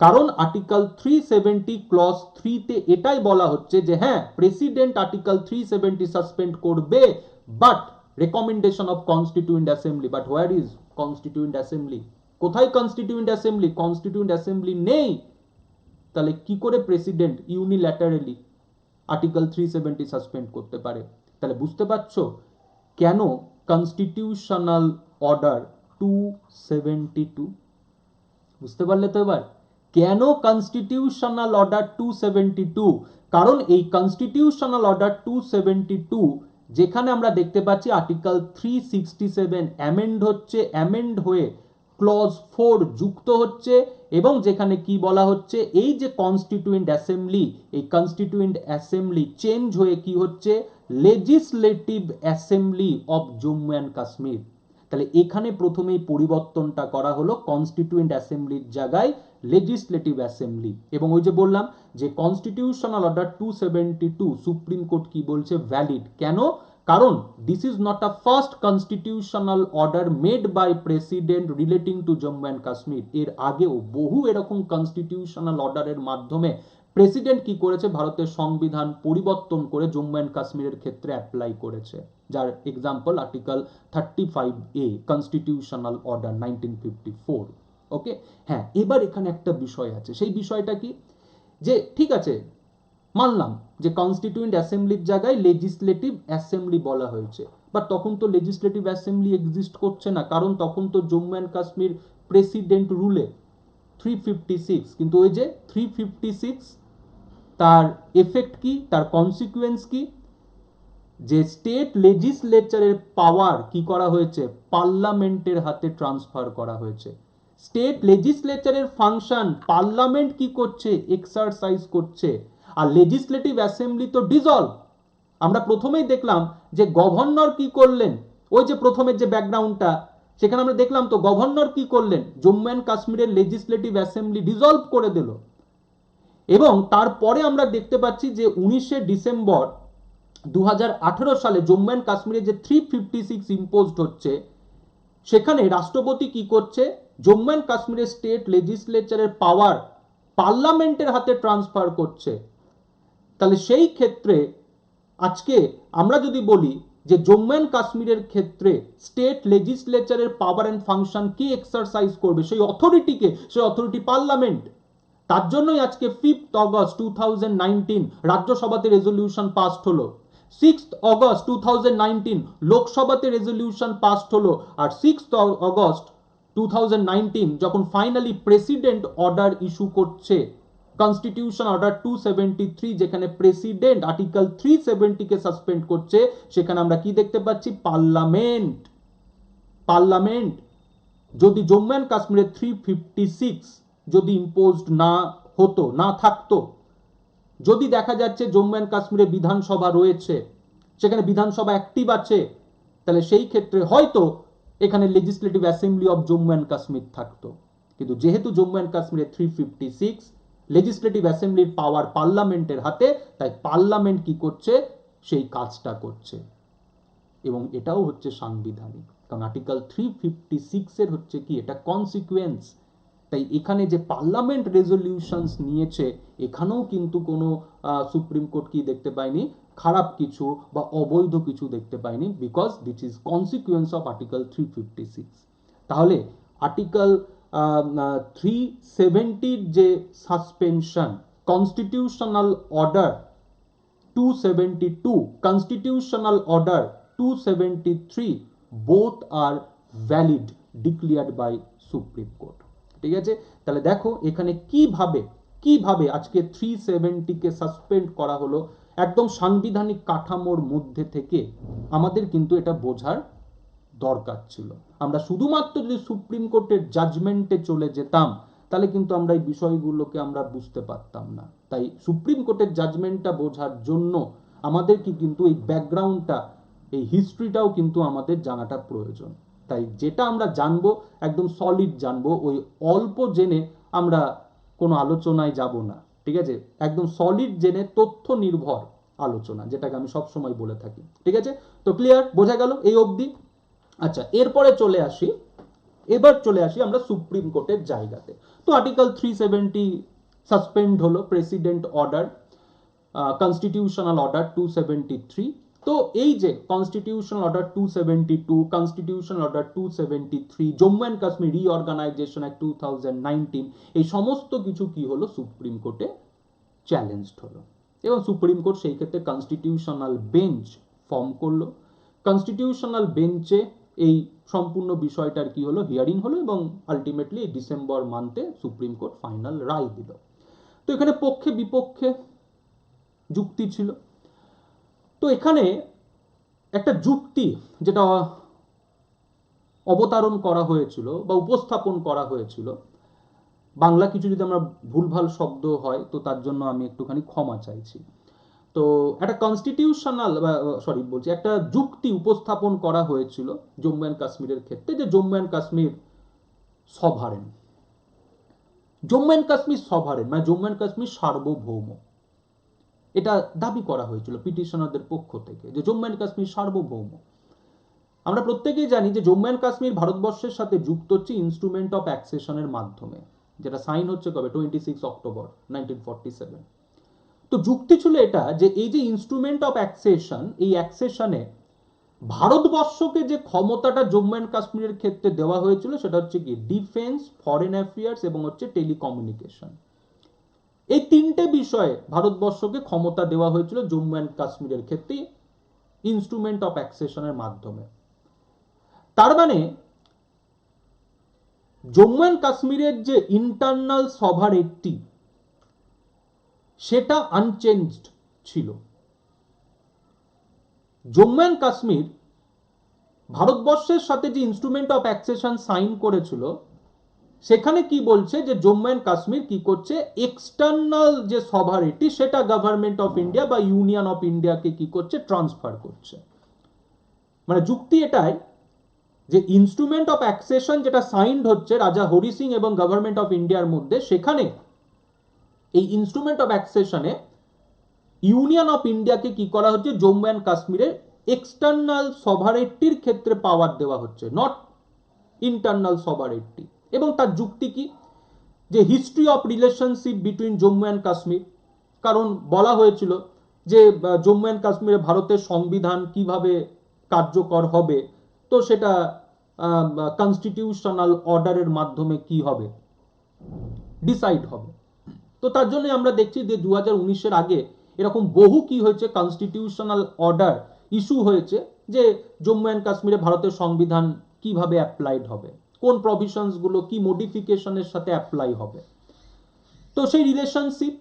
কারণ আর্টিকেল 370 ক্লজ 3 তে এটাই বলা হচ্ছে যে হ্যাঁ, প্রেসিডেন্ট আর্টিকেল 370 সাসপেন্ড করবে, but recommendation of constituent assembly. But where is constituent assembly? কোথায় কনস্টিটিউয়েন্ট অ্যাসেম্বলি? কনস্টিটিউয়েন্ট অ্যাসেম্বলি নেই। তাহলে কি করে প্রেসিডেন্ট ইউনিল্যাটারালি আর্টিকেল 370 সাসপেন্ড করতে পারে? তাহলে বুঝতে পারছো কেন কনস্টিটিউশনাল অর্ডার 272? বুঝতে পারলে তো এবার কেন কনস্টিটিউশনাল অর্ডার 272? কারণ এই কনস্টিটিউশনাল অর্ডার 272 যেখানে আমরা দেখতে পাচ্ছি আর্টিকেল 367 অ্যামেন্ড হচ্ছে, অ্যামেন্ড হয়ে ক্লজ 4 যুক্ত হচ্ছে, এবং যেখানে কি বলা হচ্ছে, এই যে কনস্টিটিউয়েন্ট অ্যাসেম্বলি, এই কনস্টিটিউয়েন্ট অ্যাসেম্বলি চেঞ্জ হয়ে কি হচ্ছে, legislative assembly of Jammu and Kashmir. তাহলে এখানে প্রথমেই পরিবর্তনটা করা হলো, কনস্টিটিউয়েন্ট অ্যাসেম্বলির জায়গায় লেজিসলেটিভ অ্যাসেম্বলি। এবং ওই যে বললাম যে কনস্টিটিউশনাল অর্ডার 272 সুপ্রিম কোর্ট কি বলছে, ভ্যালিড। কেন? কারণ this is not a first constitutional order made by president relating to Jammu and Kashmir. এর আগেও বহু এরকম কনস্টিটিউশনাল অর্ডারের মাধ্যমে প্রেসিডেন্ট কি করেছে, ভারতের সংবিধান পরিবর্তন করে জম্মু অ্যান্ড কাশ্মীরের ক্ষেত্রে অ্যাপ্লাই করেছে, যার example article 35A constitutional order 1954। ওকে, হ্যাঁ, এবার এখানে একটা বিষয় আছে, সেই বিষয়টা কি, যে ঠিক আছে মানলাম যে কনস্টিটিউয়েন্ট অ্যাসেম্বলির জায়গায় লেজিসলেটিভ অ্যাসেম্বলি বলা হয়েছে, বাট তখন তো লেজিসলেটিভ অ্যাসেম্বলি এক্সিস্ট করছে না, কারণ তখন তো জম্মু অ্যান্ড কাশ্মীর প্রেসিডেন্ট রুলে 356, কিন্তু ওই যে 356 তার এফেক্ট কি, তার কনসিকুয়েন্স কি, যে স্টেট লেজিসলেচারের পাওয়ার কি করা হয়েছে, পার্লামেন্টের হাতে ট্রান্সফার করা হয়েছে। স্টেট লেজিসলেচারের ফাংশন পার্লামেন্ট কি করছে, এক্সারসাইজ করছে, আর লেজিসলেটিভ অ্যাসেম্বলি তো ডিসলভ। আমরা প্রথমেই দেখলাম যে গভর্নর কি করলেন, ওই যে প্রথমের যে ব্যাকগ্রাউন্ডটা সেখানে আমরা দেখলাম তো গভর্নর কি করলেন, জম্মু অ্যান্ড কাশ্মীরের লেজিসলেটিভ অ্যাসেম্বলি ডিসলভ করে দিল। এবং তারপরে আমরা দেখতে পাচ্ছি যে 19শে ডিসেম্বর 2018 সালে জম্মু অ্যান্ড কাশ্মীরে যে 356 ইম্পোজড হচ্ছে, সেখানে রাষ্ট্রপতি কি করছে, জম্মু অ্যান্ড কাশ্মীরের স্টেট লেজিসলেচারের পাওয়ার পার্লামেন্টের হাতে ট্রান্সফার করছে। তাহলে সেই ক্ষেত্রে আজকে আমরা যদি বলি যে জম্মু অ্যান্ড কাশ্মীরের ক্ষেত্রে স্টেট লেজিসলেচারের পাওয়ার অ্যান্ড ফাংশন কি এক্সারসাইজ করবে, সেই অথরিটি পার্লামেন্ট। তার জন্যই আজকে 5 অগস্ট 2019 রাজ্যসভাতে রেজলিউশন পাসড হলো, 6 অগস্ট 2019 লোকসভাতে রেজলিউশন পাসড হলো, আর 6 অগস্ট 2019 যখন ফাইনালি প্রেসিডেন্ট অর্ডার ইস্যু করছে, কনস্টিটিউশন অর্ডার 273, যেখানে প্রেসিডেন্ট আর্টিকেল 370 কে সাসপেন্ড করছে, সেখানে আমরা কি দেখতে পাচ্ছি, পার্লামেন্ট যদি জম্মু অ্যান্ড কাশ্মীরের 356 যদি ইম্পোজড না হতো, না থাকতো, যদি দেখা যাচ্ছে জম্মু অ্যান্ড কাশ্মীরে বিধানসভা রয়েছে, সেখানে বিধানসভা অ্যাক্টিভ আছে, তাহলে সেই ক্ষেত্রে হয়তো এখানে legislative assembly of Jammu and Kashmir থাকতো। কিন্তু যেহেতু জম্মু অ্যান্ড কাশ্মীরে 356, লেজিসলেটিভ অ্যাসেম্বলির পাওয়ার পার্লামেন্টের হাতে, তাই পার্লামেন্ট কি করছে, সেই কাজটা করছে। এবং এটাও হচ্ছে সাংবিধানিক, কারণ আর্টিকেল 356 এর হচ্ছে কি, এটা কনসিকুয়েন্স। তাই এখানে যে পার্লামেন্ট রেজলিউশনস নিয়েছে, এখানেও কিন্তু কোনো সুপ্রিম কোর্ট কি দেখতে পায়নি, খারাপ কিছু বা অবৈধ কিছু দেখতে পায়নি, because this is consequence of article 356। তাহলে আর্টিকেল 370 যে suspension, constitutional order 272, constitutional order 273, both are valid declared by Supreme Court। ঠিক আছে, তাহলে দেখো এখানে কিভাবে আজকে 370 কে সাসপেন্ড করা হলো, একদম সাংবিধানিক কাঠামোর মধ্যে থেকে আমাদের কিন্তু এটা বোঝার দরকার ছিল। আমরা শুধুমাত্র যদি সুপ্রিম কোর্টের জাজমেন্টে চলে যেতাম, তাহলে কিন্তু আমরা এই বিষয়গুলোকে আমরা বুঝতে পারতাম না। তাই সুপ্রিম কোর্টের জাজমেন্টটা বোঝার জন্য আমাদের কি কিন্তু এই ব্যাকগ্রাউন্ডটা, এই হিস্ট্রিটাও কিন্তু আমাদের জানাটা প্রয়োজন। তাই যেটা আমরা জানবো একদম সলিড জানবো, ওই অল্প জেনে আমরা কোনো আলোচনায় যাব না। ঠিক আছে, একদম সলিড জেনে তথ্য নির্ভর আলোচনা, যেটাকে আমি সবসময় বলে থাকি। ঠিক আছে, তো ক্লিয়ার, বোঝা গেল এই অবধি? আচ্ছা, এরপরে এবার চলে আসি আমরা সুপ্রিম কোর্টের জায়গাতে। তো আর্টিকেল 370 সাসপেন্ড হলো, প্রেসিডেন্ট অর্ডার, কনস্টিটিউশনাল অর্ডার 273। তো এই যে constitutional order 272, constitutional order 273, Jammu and Kashmir reorganisation act 2019, এই সমস্ত কিছু কি হলো, সুপ্রিম কোর্টে চ্যালেঞ্জড হলো। এবং সুপ্রিম কোর্ট সেই ক্ষেত্রে কনস্টিটিউশনাল বেঞ্চ ফর্ম করলো। কনস্টিটিউশনাল বেঞ্চে এই সম্পূর্ণ বিষয়টার কি হলো, হিয়ারিং হলো, এবং আলটিমেটলি ডিসেম্বর মান্থে সুপ্রিম কোর্ট ফাইনাল রায় দিল। তো এখানে পক্ষে বিপক্ষে যুক্তি ছিল। তো এখানে একটা যুক্তি যেটা অবতারণ করা হয়েছিল বা উপস্থাপন করা হয়েছিল, বাংলা কিছু যদি আমরা ভুলভাল শব্দ হয় তো তার জন্য আমি একটুখানি ক্ষমা চাইছি। তো একটা কনস্টিটিউশনাল একটা যুক্তি উপস্থাপন করা হয়েছিল জম্মু অ্যান্ড কাশ্মীরের ক্ষেত্রে, যে জম্মু অ্যান্ড কাশ্মীর সভারেন, মানে জম্মু অ্যান্ড কাশ্মীর সার্বভৌম। এটা দাবি করা হয়েছিল পিটিশনারদের পক্ষ থেকে, যে জম্মু অ্যান্ড কাশ্মীর সার্বভৌম। আমরা প্রত্যেকেই জানি যে জম্মু অ্যান্ড কাশ্মীর ভারতবর্ষের সাথে যুক্ত হচ্ছে ইনস্ট্রুমেন্ট অফ অ্যাক্সেশনের মাধ্যমে, যেটা সাইন হচ্ছে কবে, 26 অক্টোবর 1947। তো যুক্তি ছিল এটা যে এই যে ইনস্ট্রুমেন্ট অফ অ্যাক্সেশন, এই অ্যাক্সেশনে ভারতবর্ষকে যে ক্ষমতাটা জম্মু অ্যান্ড কাশ্মীরের ক্ষেত্রে দেওয়া হয়েছিল সেটা হচ্ছে কি ডিফেন্স, ফরেন অ্যাফেয়ার্স এবং হচ্ছে টেলিকমিউনিকেশন। এই তিনটে বিষয়ে ভারতবর্ষকে ক্ষমতা দেওয়া হয়েছিল জম্মু অ্যান্ড কাশ্মীরের ক্ষেত্রে ইনস্ট্রুমেন্ট অফ অ্যাক্সেশনের মাধ্যমে। তার মানে জম্মু অ্যান্ড কাশ্মীরের যে ইন্টারনাল সভারেন্টি সেটা আনচেঞ্জড ছিল। জম্মু অ্যান্ড কাশ্মীর ভারতবর্ষের সাথে যে ইনস্ট্রুমেন্ট অফ অ্যাক্সেশন সাইন করেছিল সেখানে কি বলছে যে জম্মু অ্যান্ড কাশ্মীর কি করছে, এক্সটার্নাল যে সভারেন্টি সেটা গভর্নমেন্ট অফ ইন্ডিয়া বা ইউনিয়ন অফ ইন্ডিয়াকে কি করছে, ট্রান্সফার করছে। মানে যুক্তি এটাই যে ইনস্ট্রুমেন্ট অফ অ্যাক্সেশন যেটা সাইন্ড হচ্ছে রাজা হরি সিং এবং গভর্নমেন্ট অফ ইন্ডিয়ার মধ্যে, সেখানে এই ইনস্ট্রুমেন্ট অফ অ্যাক্সেশনে ইউনিয়ন অফ ইন্ডিয়াকে কি করা হচ্ছে, জম্মু অ্যান্ড কাশ্মীরের এক্সটার্নাল সভারেন্টির ক্ষেত্রে পাওয়ার দেওয়া হচ্ছে, নট ইন্টারনাল সভারেন্টি। এবং তার যুক্তি কি, যে history of relationship between Jammu and Kashmir, কারণ বলা হয়েছিল যে জম্মু অ্যান্ড কাশ্মীরে ভারতের সংবিধান কিভাবে কার্যকর হবে, তো সেটা কনস্টিটিউশনাল অর্ডারের মাধ্যমে কি হবে, ডিসাইড হবে। তো তার জন্য আমরা দেখছি যে 2019-এর আগে এরকম বহু কি হয়েছে, কনস্টিটিউশনাল অর্ডার ইস্যু হয়েছে যে জম্মু অ্যান্ড কাশ্মীরে ভারতের সংবিধান কিভাবে অ্যাপ্লাইড হবে, কোন প্রভিশনস গুলো কি মডিফিকেশনের সাথে অ্যাপ্লাই হবে। তো সেই রিলেশনশিপ,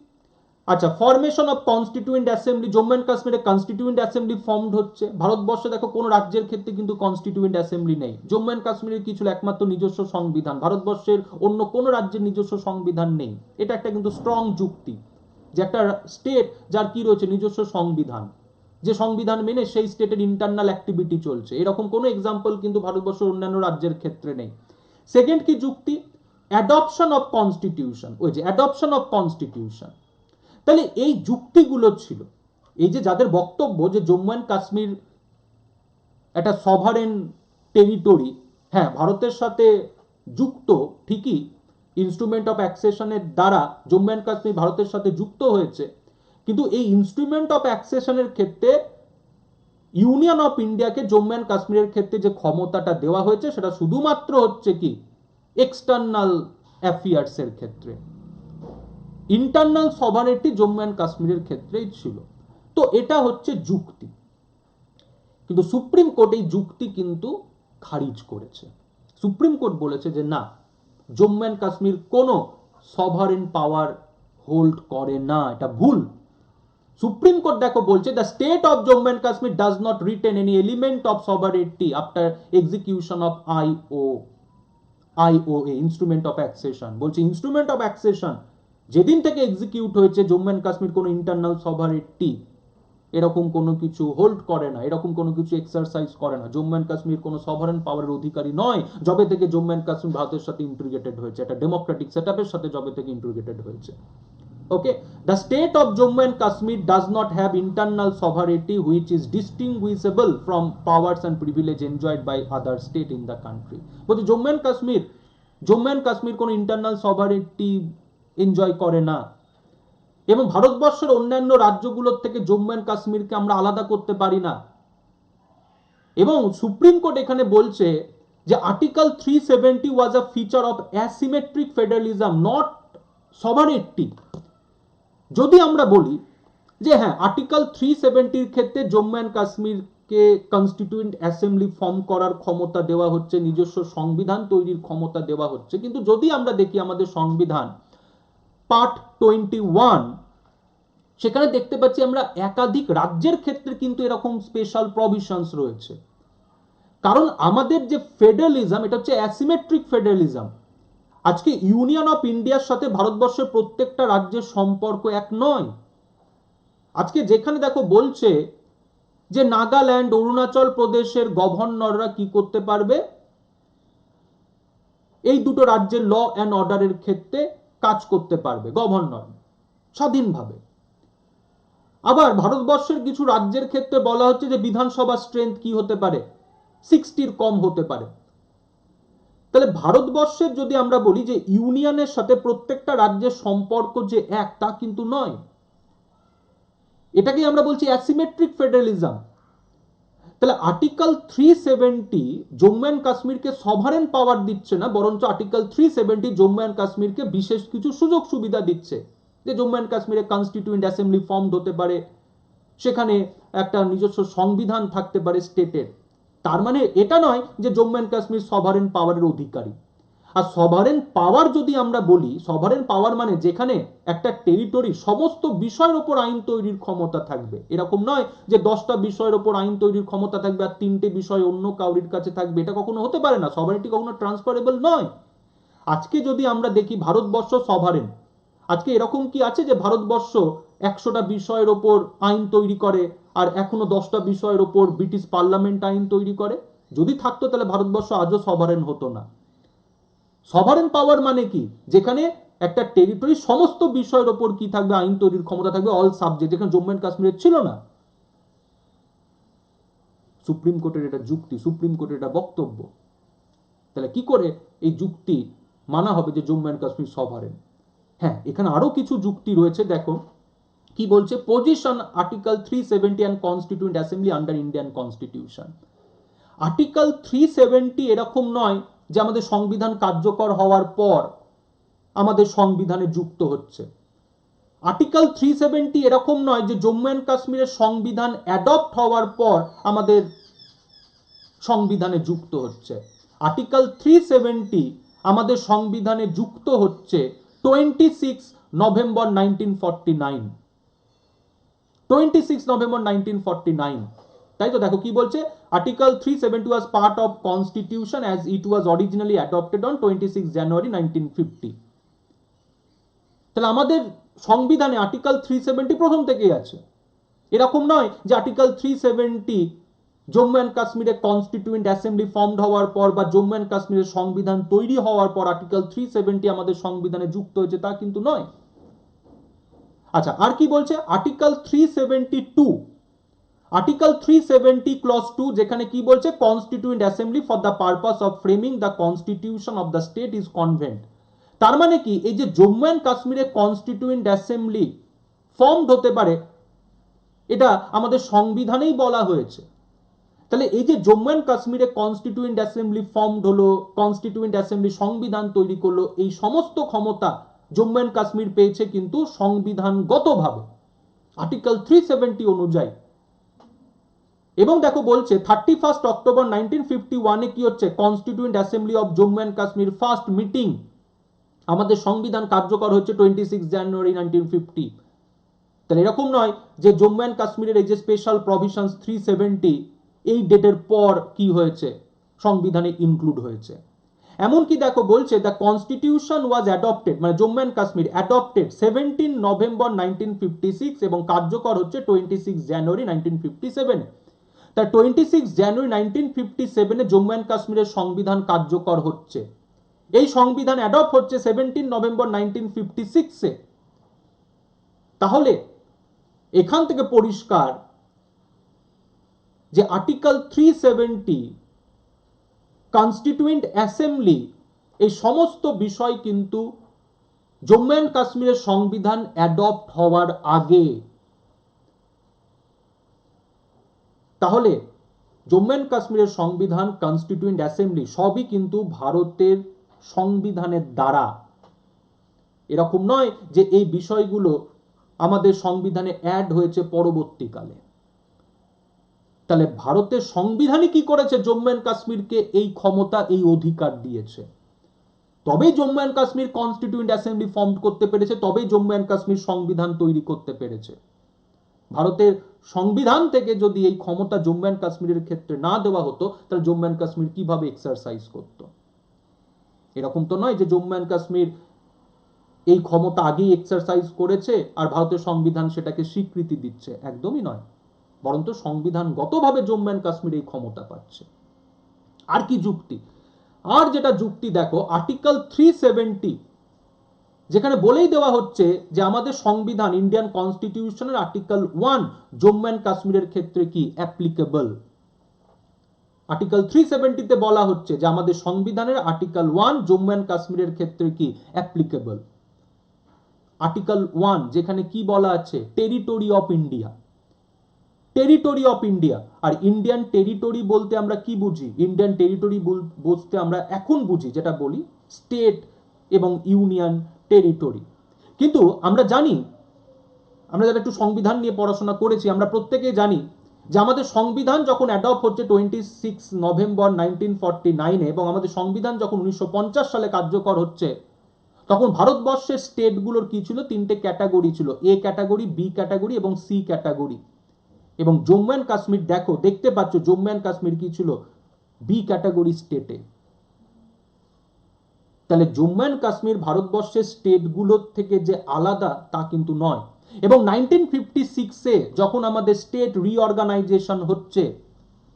আচ্ছা formation of constituent assembly, Jammu and কাশ্মীরে কনস্টিটিউয়েন্ট অ্যাসেম্বলি ফর্মড হচ্ছে। ভারতবর্ষে দেখো কোনো রাজ্যের ক্ষেত্রে কিন্তু কনস্টিটিউয়েন্ট অ্যাসেম্বলি নেই, জম্মু অ্যান্ড কাশ্মীরের কিছু একমাত্র নিজস্ব সংবিধান, ভারতবর্ষের অন্য কোনো রাজ্যের নিজস্ব সংবিধান নেই। এটা একটা কিন্তু স্ট্রং যুক্তি যে একটা স্টেট যার কি রয়েছে নিজস্ব সংবিধান, যে সংবিধান মেনে সেই স্টেটের ইন্টারনাল অ্যাক্টিভিটি চলছে, এরকম কোনো এক্সাম্পল কিন্তু ভারতবর্ষের অন্যান্য রাজ্যের ক্ষেত্রে নেই। সেকেন্ড কি যুক্তি, অ্যাডপশন অফ কনস্টিটিউশন, ওই যে অ্যাডপশন অফ কনস্টিটিউশন। তাহলে এই যুক্তিগুলো ছিল, এই যে যাদের বক্তব্য যে জম্মু অ্যান্ড কাশ্মীর একটা সভারেন টেরিটরি, হ্যাঁ ভারতের সাথে যুক্ত ঠিকই, ইনস্ট্রুমেন্ট অফ অ্যাক্সেশনের দ্বারা জম্মু অ্যান্ড কাশ্মীর ভারতের সাথে যুক্ত হয়েছে, কিন্তু এই ইনস্ট্রুমেন্ট অফ অ্যাক্সেশনের ক্ষেত্রে ইউনিয়ন অফ ইন্ডিয়াকে জম্মু অ্যান্ড কাশ্মীরের ক্ষেত্রে যে ক্ষমতাটা দেওয়া হয়েছে সেটা শুধুমাত্র হচ্ছে কি এক্সটার্নাল অ্যাফেয়ার্সের ক্ষেত্রে, ইন্টারনাল সভারেন্টি জম্মু অ্যান্ড কাশ্মীরের ক্ষেত্রেই ছিল। তো এটা হচ্ছে যুক্তি, কিন্তু সুপ্রিম কোর্ট এই যুক্তি কিন্তু খারিজ করেছে। সুপ্রিম কোর্ট বলেছে যে না, জম্মু অ্যান্ড কাশ্মীর কোনো সভারেন পাওয়ার হোল্ড করে না, এটা ভুল। সুপ্রিম কোর্ট দেখো বলছে the state of Jammu and Kashmir does not retain any element of sovereignty after execution of IOA, instrument of accession. বলছে ইনস্ট্রুমেন্ট অফ অ্যাক্সেশন যেদিন থেকে এক্সিকিউট হয়েছে জম্মু অ্যান্ড কাশ্মীর কোনো ইন্টারনাল সভারেন্টি এরকম কোনো কিছু হোল্ড করে না, এরকম কোনো কিছু এক্সারসাইজ করে না। জম্মু অ্যান্ড কাশ্মীর কোনো সভারেন পাওয়ারের অধিকারী নয় যবে থেকে জম্মু অ্যান্ড কাশ্মীর ভারতের সাথে ইন্টিগ্রেটেড হয়েছে, একটা ডেমোক্রেটিক সেটআপের সাথে যবে থেকে ইন্টিগ্রেটেড হয়েছে। Okay, the state of Jammu and Kashmir does not have internal sovereignty which is distinguishable from powers and privilege enjoyed by other state in the country. বলছে জম্মু অ্যান্ড কাশ্মীর কোনো ইন্টারনাল সভারেন্টি এনজয় করে না, এবং ভারতবর্ষের অন্যান্য রাজ্যগুলোর থেকে জম্মু অ্যান্ড কাশ্মীরকে আমরা আলাদা করতে পারি না। এবং সুপ্রিম কোর্ট এখানে বলছে যে article 370 was a feature of asymmetric federalism not sovereignty. যদি আমরা বলি যে হ্যাঁ আর্টিকেল 370-র ক্ষেত্রে জম্মু অ্যান্ড কাশ্মীরকে কনস্টিটিউয়েন্ট অ্যাসেম্বলি ফর্ম করার ক্ষমতা দেওয়া হচ্ছে, নিজস্ব সংবিধান তৈরির ক্ষমতা দেওয়া হচ্ছে, কিন্তু যদি আমরা দেখি আমাদের সংবিধান পার্ট 21, সেখানে দেখতে পাচ্ছি আমরা একাধিক রাজ্যের ক্ষেত্রে কিন্তু এরকম স্পেশাল প্রভিশনস রয়েছে। কারণ আমাদের যে ফেডারালিজম এটা হচ্ছে অ্যাসিমেট্রিক ফেডারালিজম। আজকে ইউনিয়ন অফ ইন্ডিয়ার সাথে ভারতবর্ষের প্রত্যেকটা রাজ্যের সম্পর্ক এক নয়। আজকে যেখানে দেখো বলছে যে নাগাল্যান্ড, অরুণাচল প্রদেশের গভর্নররা কি করতে পারবে, এই দুটো রাজ্যের ল অ্যান্ড অর্ডারের ক্ষেত্রে কাজ করতে পারবে গভর্নর স্বাধীনভাবে। আবার ভারতবর্ষের কিছু রাজ্যের ক্ষেত্রে বলা হচ্ছে যে বিধানসভা স্ট্রেংথ কি হতে পারে, 60-র কম হতে পারে। তাহলে ভারতবর্ষের যদি আমরা বলি যে ইউনিয়নের সাথে প্রত্যেকটা রাজ্যের সম্পর্ক যে এক, তা কিন্তু নয়। এটাকে আমরা বলছি অ্যাসিমেট্রিক ফেডারেলিজম। তাহলে আর্টিকেল 370 জম্মু অ্যান্ড কাশ্মীরকে সভারেন পাওয়ার দিচ্ছে না, বরঞ্চ আর্টিকেল 370 জম্মু অ্যান্ড কাশ্মীরকে বিশেষ কিছু সুযোগ সুবিধা দিচ্ছে, যে জম্মু অ্যান্ড কাশ্মীরে কনস্টিটিউয়েন্ট অ্যাসেম্বলি ফর্ম হতে পারে, সেখানে একটা নিজস্ব সংবিধান থাকতে পারে স্টেটের। তার মানে এটা নয় যে জম্মু অ্যান্ড কাশ্মীর সভারেন পাওয়ারের অধিকারী। আর সভারেন পাওয়ার যদি আমরা বলি, সভারেন পাওয়ার মানে যেখানে একটা টেরিটরি সমস্ত বিষয়ের ওপর আইন তৈরির ক্ষমতা থাকবে। এরকম নয় যে 10টা বিষয়ের ওপর আইন তৈরির ক্ষমতা থাকবে আর 3টে বিষয় অন্য কাউরির কাছে থাকবে, এটা কখনো হতে পারে না। সভারেনিটি কখনো ট্রান্সফারেবল নয়। আজকে যদি আমরা দেখি ভারতবর্ষ সভারেন, আজকে এরকম কি আছে যে ভারতবর্ষ 100টা বিষয়ের ওপর আইন তৈরি করে আর এখনো 10টা বিষয়ের ওপর ব্রিটিশ পার্লামেন্ট আইন তৈরি করে? যদি থাকতো তাহলে ভারতবর্ষ আজও সভারেন হতো না। সভারেন পাওয়ার মানে কি? যেখানে একটা টেরিটরি সমস্ত বিষয়ের ওপর কি থাকবে, আইন তৈরির ক্ষমতা থাকবে, অল সাবজেক্ট, যেখানে জম্মু অ্যান্ড কাশ্মীরের ছিল না। সুপ্রিম কোর্টের এটা যুক্তি, সুপ্রিম কোর্টের এটা বক্তব্য। তাহলে কি করে এই যুক্তি মানা হবে যে জম্মু অ্যান্ড কাশ্মীর সভারেন? হ্যাঁ, এখানে আরো কিছু যুক্তি রয়েছে। দেখো কি বলছে, position article 370 and constituent assembly under Indian constitution. Article 370 এরকম নয় যে আমাদের সংবিধান কার্যকর হওয়ার পর আমাদের সংবিধানে যুক্ত হচ্ছে। আর্টিকেল 370 এরকম নয় যে জম্মু অ্যান্ড কাশ্মীরের সংবিধান অ্যাডপ্ট হওয়ার পর আমাদের সংবিধানে যুক্ত হচ্ছে। আর্টিকেল 370 আমাদের সংবিধানে যুক্ত হচ্ছে 26 নভেম্বর 1949। 26 নভেম্বর 1949। তাই তো দেখো কি বলছে, article 370 was part of constitution as it was originally adopted on 26 জানুয়ারি 1950। তাহলে আমাদের সংবিধানে আর্টিকেল 370 প্রথম থেকেই আছে। এরকম নয় যে আর্টিকেল 370 জম্মু অ্যান্ড কাশ্মীরে কনস্টিটিউয়েন্ট অ্যাসেম্বলি ফর্মড হওয়ার পর বা জম্মু অ্যান্ড কাশ্মীরের সংবিধান তৈরি হওয়ার পর আর্টিকেল 370 আমাদের সংবিধানে যুক্ত হয়েছে, তা কিন্তু নয়। আচ্ছা, আর কি বলছে, আর্টিকেল 372, আর্টিকেল 370 ক্লজ 2, যেখানে কি বলছে, constituent assembly for the purpose of framing the constitution of the state is convent. তার মানে কি, এই যে জম্মু অ্যান্ড কাশ্মীরে কনস্টিটিউয়েন্ট অ্যাসেম্বলি ফর্মড হতে পারে, এটা আমাদের সংবিধানেই বলা হয়েছে। তাহলে এই যে জম্মু অ্যান্ড কাশ্মীরে কনস্টিটিউয়েন্ট অ্যাসেম্বলি ফর্মড হলো, কনস্টিটিউয়েন্ট অ্যাসেম্বলি সংবিধান তৈরি করলো, এই সমস্ত ক্ষমতা জম্মু অ্যান্ড কাশ্মীর পেয়েছে কিন্তু সংবিধানগতভাবে আর্টিকেল 370 অনুযায়ী। এবং দেখো বলছে 31 অক্টোবর 1951 কি হচ্ছে, constituent assembly of Jammu and Kashmir first meeting. আমাদের সংবিধান কার্যকর হচ্ছে 26 জানুয়ারি 1950। তাহলে এরকম নয় যে জম্মু অ্যান্ড কাশ্মীরের এই যে স্পেশাল প্রভিশনস 370 এই ডেটের পর কি হয়েছে, সংবিধানে ইনক্লুড হয়েছে। এমনকি দেখো বলছে দ্য কনস্টিটিউশন ওয়াজ অ্যাডপ্টেড, মানে Jammu and Kashmir adopted 17 November 1956 এবং কার্যকর হচ্ছে 26 জানুয়ারি 1957। তাই 26 জানুয়ারি 1957 জম্মু অ্যান্ড কাশ্মীরের সংবিধান কার্যকর হচ্ছে। এই সংবিধান অ্যাডপ্ট হচ্ছে 17 নভেম্বর 1956 এ। তাহলে এখান থেকে পরিষ্কার যে আর্টিকেল 370, কনস্টিটিউয়েন্ট অ্যাসেম্বলি, এই সমস্ত বিষয় কিন্তু জম্মু অ্যান্ড কাশ্মীরের সংবিধান অ্যাডপ্ট হওয়ার আগে। তাহলে জম্মু অ্যান্ড কাশ্মীরের সংবিধান, কনস্টিটিউয়েন্ট অ্যাসেম্বলি সবই কিন্তু ভারতের সংবিধানের দ্বারা। এরকম নয় যে এই বিষয়গুলো আমাদের সংবিধানে অ্যাড হয়েছে পরবর্তীকালে। তাহলে ভারতের সংবিধানই কি করেছে, জম্মু অ্যান্ড কাশ্মীরকে এই ক্ষমতা, এই অধিকার দিয়েছে। তবেই Jammu and Kashmir constituent assembly form করতে পেরেছে, তবেই জম্মু অ্যান্ড কাশ্মীর সংবিধান তৈরি করতে পেরেছে। ভারতের সংবিধান থেকে যদি এই ক্ষমতা জম্মু অ্যান্ড কাশ্মীরের ক্ষেত্রে না দেওয়া হতো, তাহলে জম্মু অ্যান্ড কাশ্মীর কিভাবে এক্সারসাইজ করত? এরকম তো নয় যে জম্মু অ্যান্ড কাশ্মীর এই ক্ষমতা আগেই এক্সারসাইজ করেছে আর ভারতের সংবিধান সেটাকে স্বীকৃতি দিচ্ছে, একদমই নয়। বরঞ্চ সংবিধানগতভাবে জম্মু অ্যান্ড কাশ্মীর এই ক্ষমতা পাচ্ছে। আর কি যুক্তি? আর যেটা যুক্তি দেখো, আর্টিকেল 370, যেখানে বলেই দেওয়া হচ্ছে যে আমাদের সংবিধান, ইন্ডিয়ান কনস্টিটিউশনের আর্টিকেল 1 জম্মু অ্যান্ড কাশ্মীরের ক্ষেত্রে কি অ্যাপ্লিকেবল। আর্টিকেল 370 তে বলা হচ্ছে যে আমাদের সংবিধানের আর্টিকেল 1 জম্মু অ্যান্ড কাশ্মীরের ক্ষেত্রে কি অ্যাপ্লিকেবল। আর্টিকেল 1 যেখানে কি বলা আছে, territory of India, territory of India. আর ইন্ডিয়ান টেরিটরি বলতে আমরা কি বুঝি? ইন্ডিয়ান টেরিটরি বলতে আমরা এখন বুঝি যেটা বলি স্টেট এবং ইউনিয়ন টেরিটরি। কিন্তু আমরা জানি, আমরা যারা একটু সংবিধান নিয়ে পড়াশোনা করেছি, আমরা প্রত্যেকেই জানি যে আমাদের সংবিধান যখন অ্যাডপ্ট হচ্ছে 26 নভেম্বর 1949-এ, এবং আমাদের সংবিধান যখন 1950 সালে কার্যকর হচ্ছে, তখন ভারতবর্ষের স্টেটগুলোর কি ছিল? 3টে ক্যাটাগরি ছিল, এ ক্যাটাগরি, বি ক্যাটাগরি এবং সি ক্যাটাগরি। এবং জম্মু অ্যান্ড কাশ্মীর দেখতে পাচ্ছ জম্মু অ্যান্ড কাশ্মীর কি ছিল? বি ক্যাটাগরি স্টেটে। তাহলে জম্মু অ্যান্ড কাশ্মীর ভারতবর্ষের স্টেটগুলোর থেকে যে আলাদা তা কিন্তু নয়। এবং 1956-এ যখন আমাদের স্টেট রিঅর্গানাইজেশন হচ্ছে,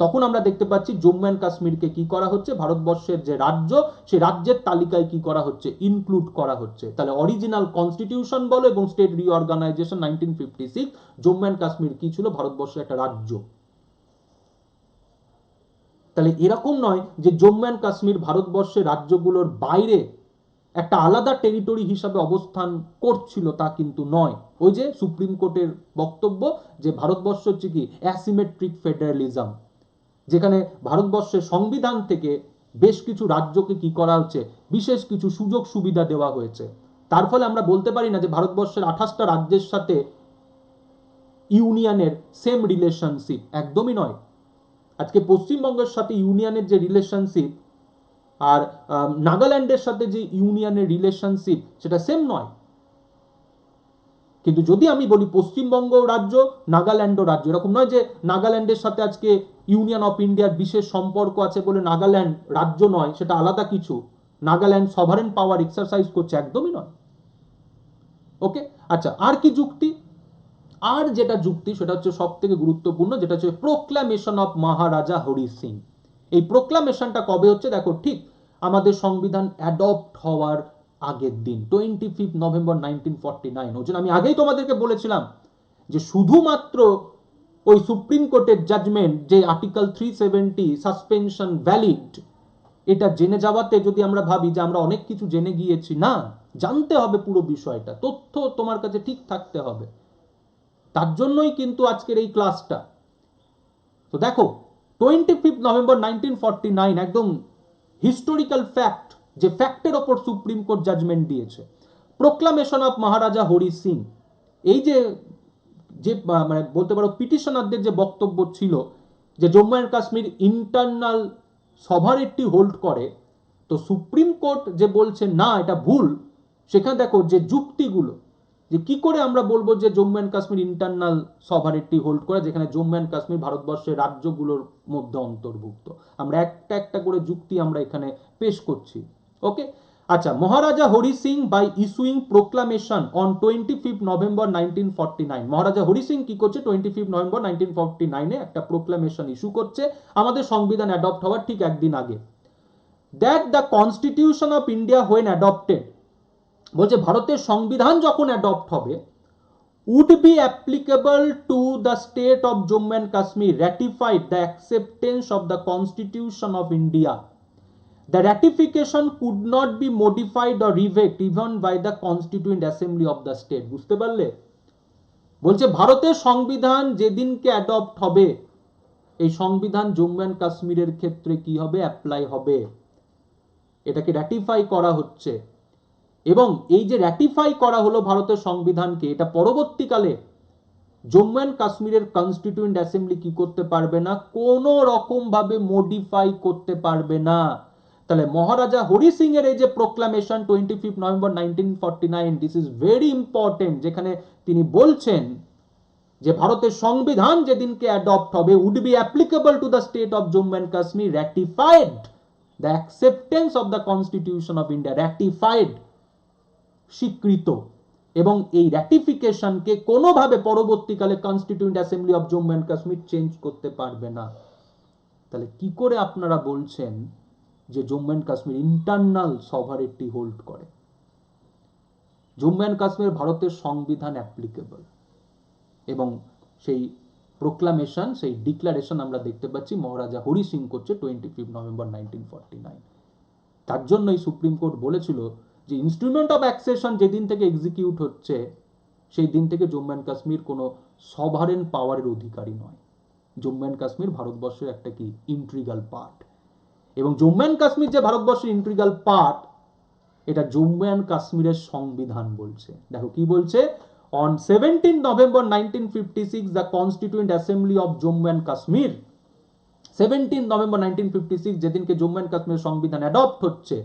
তখন আমরা দেখতে পাচ্ছি জম্মু অ্যান্ড কাশ্মীরকে কি করা হচ্ছে? ভারতবর্ষের যে রাজ্য, সেই রাজ্যের তালিকায় কি করা হচ্ছে? ইনক্লুড করা হচ্ছে। তাহলে অরিজিনাল কনস্টিটিউশন বলো এবং state reorganisation 1956, Jammu and Kashmir কি ছিল? ভারতবর্ষের একটা রাজ্য। তাহলে এরকম নয় যে জম্মু অ্যান্ড কাশ্মীর ভারতবর্ষের রাজ্যগুলোর বাইরে একটা আলাদা টেরিটরি হিসাবে অবস্থান করছিল, তা কিন্তু নয়। ওই যে সুপ্রিম কোর্টের বক্তব্য যে ভারতবর্ষ হচ্ছে কি অ্যাসিমেট্রিক ফেডারালিজম, যেখানে ভারতবর্ষের সংবিধান থেকে বেশ কিছু রাজ্যকে কি করা হচ্ছে? বিশেষ কিছু সুযোগ সুবিধা দেওয়া হয়েছে। তার ফলে আমরা বলতে পারি না যে ভারতবর্ষের 28টা রাজ্যের সাথে ইউনিয়নের সেম রিলেশনশিপ, একদমই নয়। আজকে পশ্চিমবঙ্গের সাথে ইউনিয়নের যে রিলেশনশিপ আর নাগাল্যান্ডের সাথে যে ইউনিয়নের রিলেশনশিপ, সেটা সেম নয়। কিন্তু যদি আমি বলি পশ্চিমবঙ্গ রাজ্য, নাগাল্যান্ডও রাজ্য, এরকম নয় যে নাগাল্যান্ডের সাথে আজকে ইউনিয়ন অফ ইন্ডিয়ার বিশেষ সম্পর্ক আছে বলে নাগাল্যান্ড রাজ্য নয়, সেটা আলাদা কিছু। নাগাল্যান্ড সভারেন পাওয়ার এক্সারসাইজ করছে, একদমই নয়। ওকে, আচ্ছা, আর কি যুক্তি? আর যেটা যুক্তি সেটা হচ্ছে সব থেকে গুরুত্বপূর্ণ, যেটা হচ্ছে প্রোক্লামেশন অফ মহারাজা হরি সিং। এই প্রোক্লামেশনটা কবে হচ্ছে? দেখো, ঠিক আমাদের সংবিধান অ্যাডপ্ট হওয়ার আগের দিন, 25 নভেম্বর 1949। ওই জন্য আমি আগেই তোমাদেরকে বলেছিলাম যে শুধুমাত্র ওই সুপ্রিম কোর্টের জাজমেন্ট যে আর্টিকেল 370 সাসপেনশন ভ্যালিড, এটা জেনে যাওয়াতে যদি আমরা ভাবি যে আমরা অনেক কিছু জেনে গিয়েছি, না, জানতে হবে পুরো বিষয়টা, তথ্য তোমার কাছে ঠিক থাকতে হবে। তার জন্যই কিন্তু আজকের এই ক্লাসটা। তো দেখো, 25 নভেম্বর 1949 একদম হিস্টোরিক্যাল ফ্যাক্ট, যে ফ্যাক্টের ওপর সুপ্রিম কোর্ট জাজমেন্ট দিয়েছে। প্রোক্লামেশন অফ মহারাজা হরি সিং, এই যে মানে বলতে পারো পিটিশনারদের যে বক্তব্য ছিল যে Jammu and Kashmir internal sovereignty hold করে, তো সুপ্রিম কোর্ট যে বলছে না, এটা ভুল। সেখানে দেখো যে যুক্তিগুলো, যে কি করে আমরা বলবো যে Jammu and Kashmir internal sovereignty hold করে, যেখানে জম্মু অ্যান্ড কাশ্মীর ভারতবর্ষের রাজ্যগুলোর মধ্যে অন্তর্ভুক্ত। আমরা একটা একটা করে যুক্তি আমরা এখানে পেশ করছি। ওকে, আচ্ছা, Maharaja Hari Singh by issuing proclamation on 25 November 1949। Maharaja Hari Singh কি করছে? 25 নভেম্বর 1949-এ একটা প্রোক্লামেশন ইস্যু করছে আমাদের সংবিধান অ্যাডপ্ট হওয়ার ঠিক একদিন আগে। That the constitution of India when adopted, বলছে ভারতের সংবিধান যখন অ্যাডপ্ট হবে, would be applicable to the state of Jammu and Kashmir ratified the acceptance of the Constitution of India. The ratification could not be modified or revoked even by the Constituent Assembly of the state. বুঝতে পারলে? বলছে ভারতের সংবিধান যেদিনকে adopt হবে, এই সংবিধান Jammu and কাশ্মীরের ক্ষেত্রে কি হবে? অ্যাপ্লাই হবে। এটাকে র্যাটিফাই করা হচ্ছে। এবং এই যে র্যাটিফাই করা হলো ভারতের সংবিধানকে, এটা পরবর্তীকালে জম্মু অ্যান্ড কাশ্মীরের কনস্টিটিউয়েন্ট অ্যাসেম্বলি কি করতে পারবে না? কোনো রকম ভাবে মডিফাই করতে পারবে না। তাহলে মহারাজা হরি সিং এর এই যে proclamation 25 November 1949, this is very important, যেখানে তিনি বলছেন যে ভারতের সংবিধান যেদিনকে অ্যাডপ্ট হবে, would be applicable to the state of Jammu and Kashmir ratified the acceptance of the constitution of India. Ratified, স্বীকৃত। এবং এই র্যাটিফিকেশনকে কোনোভাবে পরবর্তীকালে constituent assembly of Jammu and Kashmir change করতে পারবে না। তাহলে কি করে আপনারা বলছেন যে Jammu and Kashmir internal sovereignty hold করে? জম্মু অ্যান্ড কাশ্মীর ভারতের সংবিধান অ্যাপ্লিকেবল, এবং সেই প্রোক্লামেশন, সেই ডিক্লারেশন আমরা দেখতে পাচ্ছি মহারাজা হরি সিং করছে 25 নভেম্বর 1949। তার জন্যই সুপ্রিম কোর্ট বলেছিল যে ইনস্ট্রুমেন্ট অফ অ্যাক্সেশন যেদিন থেকে এক্সিকিউট হচ্ছে, সেই দিন থেকে জম্মু অ্যান্ড কাশ্মীর কোনো সভারেন পাওয়ারের অধিকারী নয়। জম্মু অ্যান্ড কাশ্মীর ভারতবর্ষের একটা কি ইন্ট্রিগাল পার্ট, এবং জম্মু অ্যান্ড কাশ্মীর যে ভারতবর্ষের ইন্ট্রিগাল পার্ট, এটা জম্মু অ্যান্ড কাশ্মীরের সংবিধান বলছে। দেখো কি বলছে, on 17 November 1956 the constituent assembly of Jammu and Kashmir, 17 November 1956 যেদিনকে জম্মু অ্যান্ড কাশ্মীরের সংবিধান অ্যাডপ্ট হচ্ছে,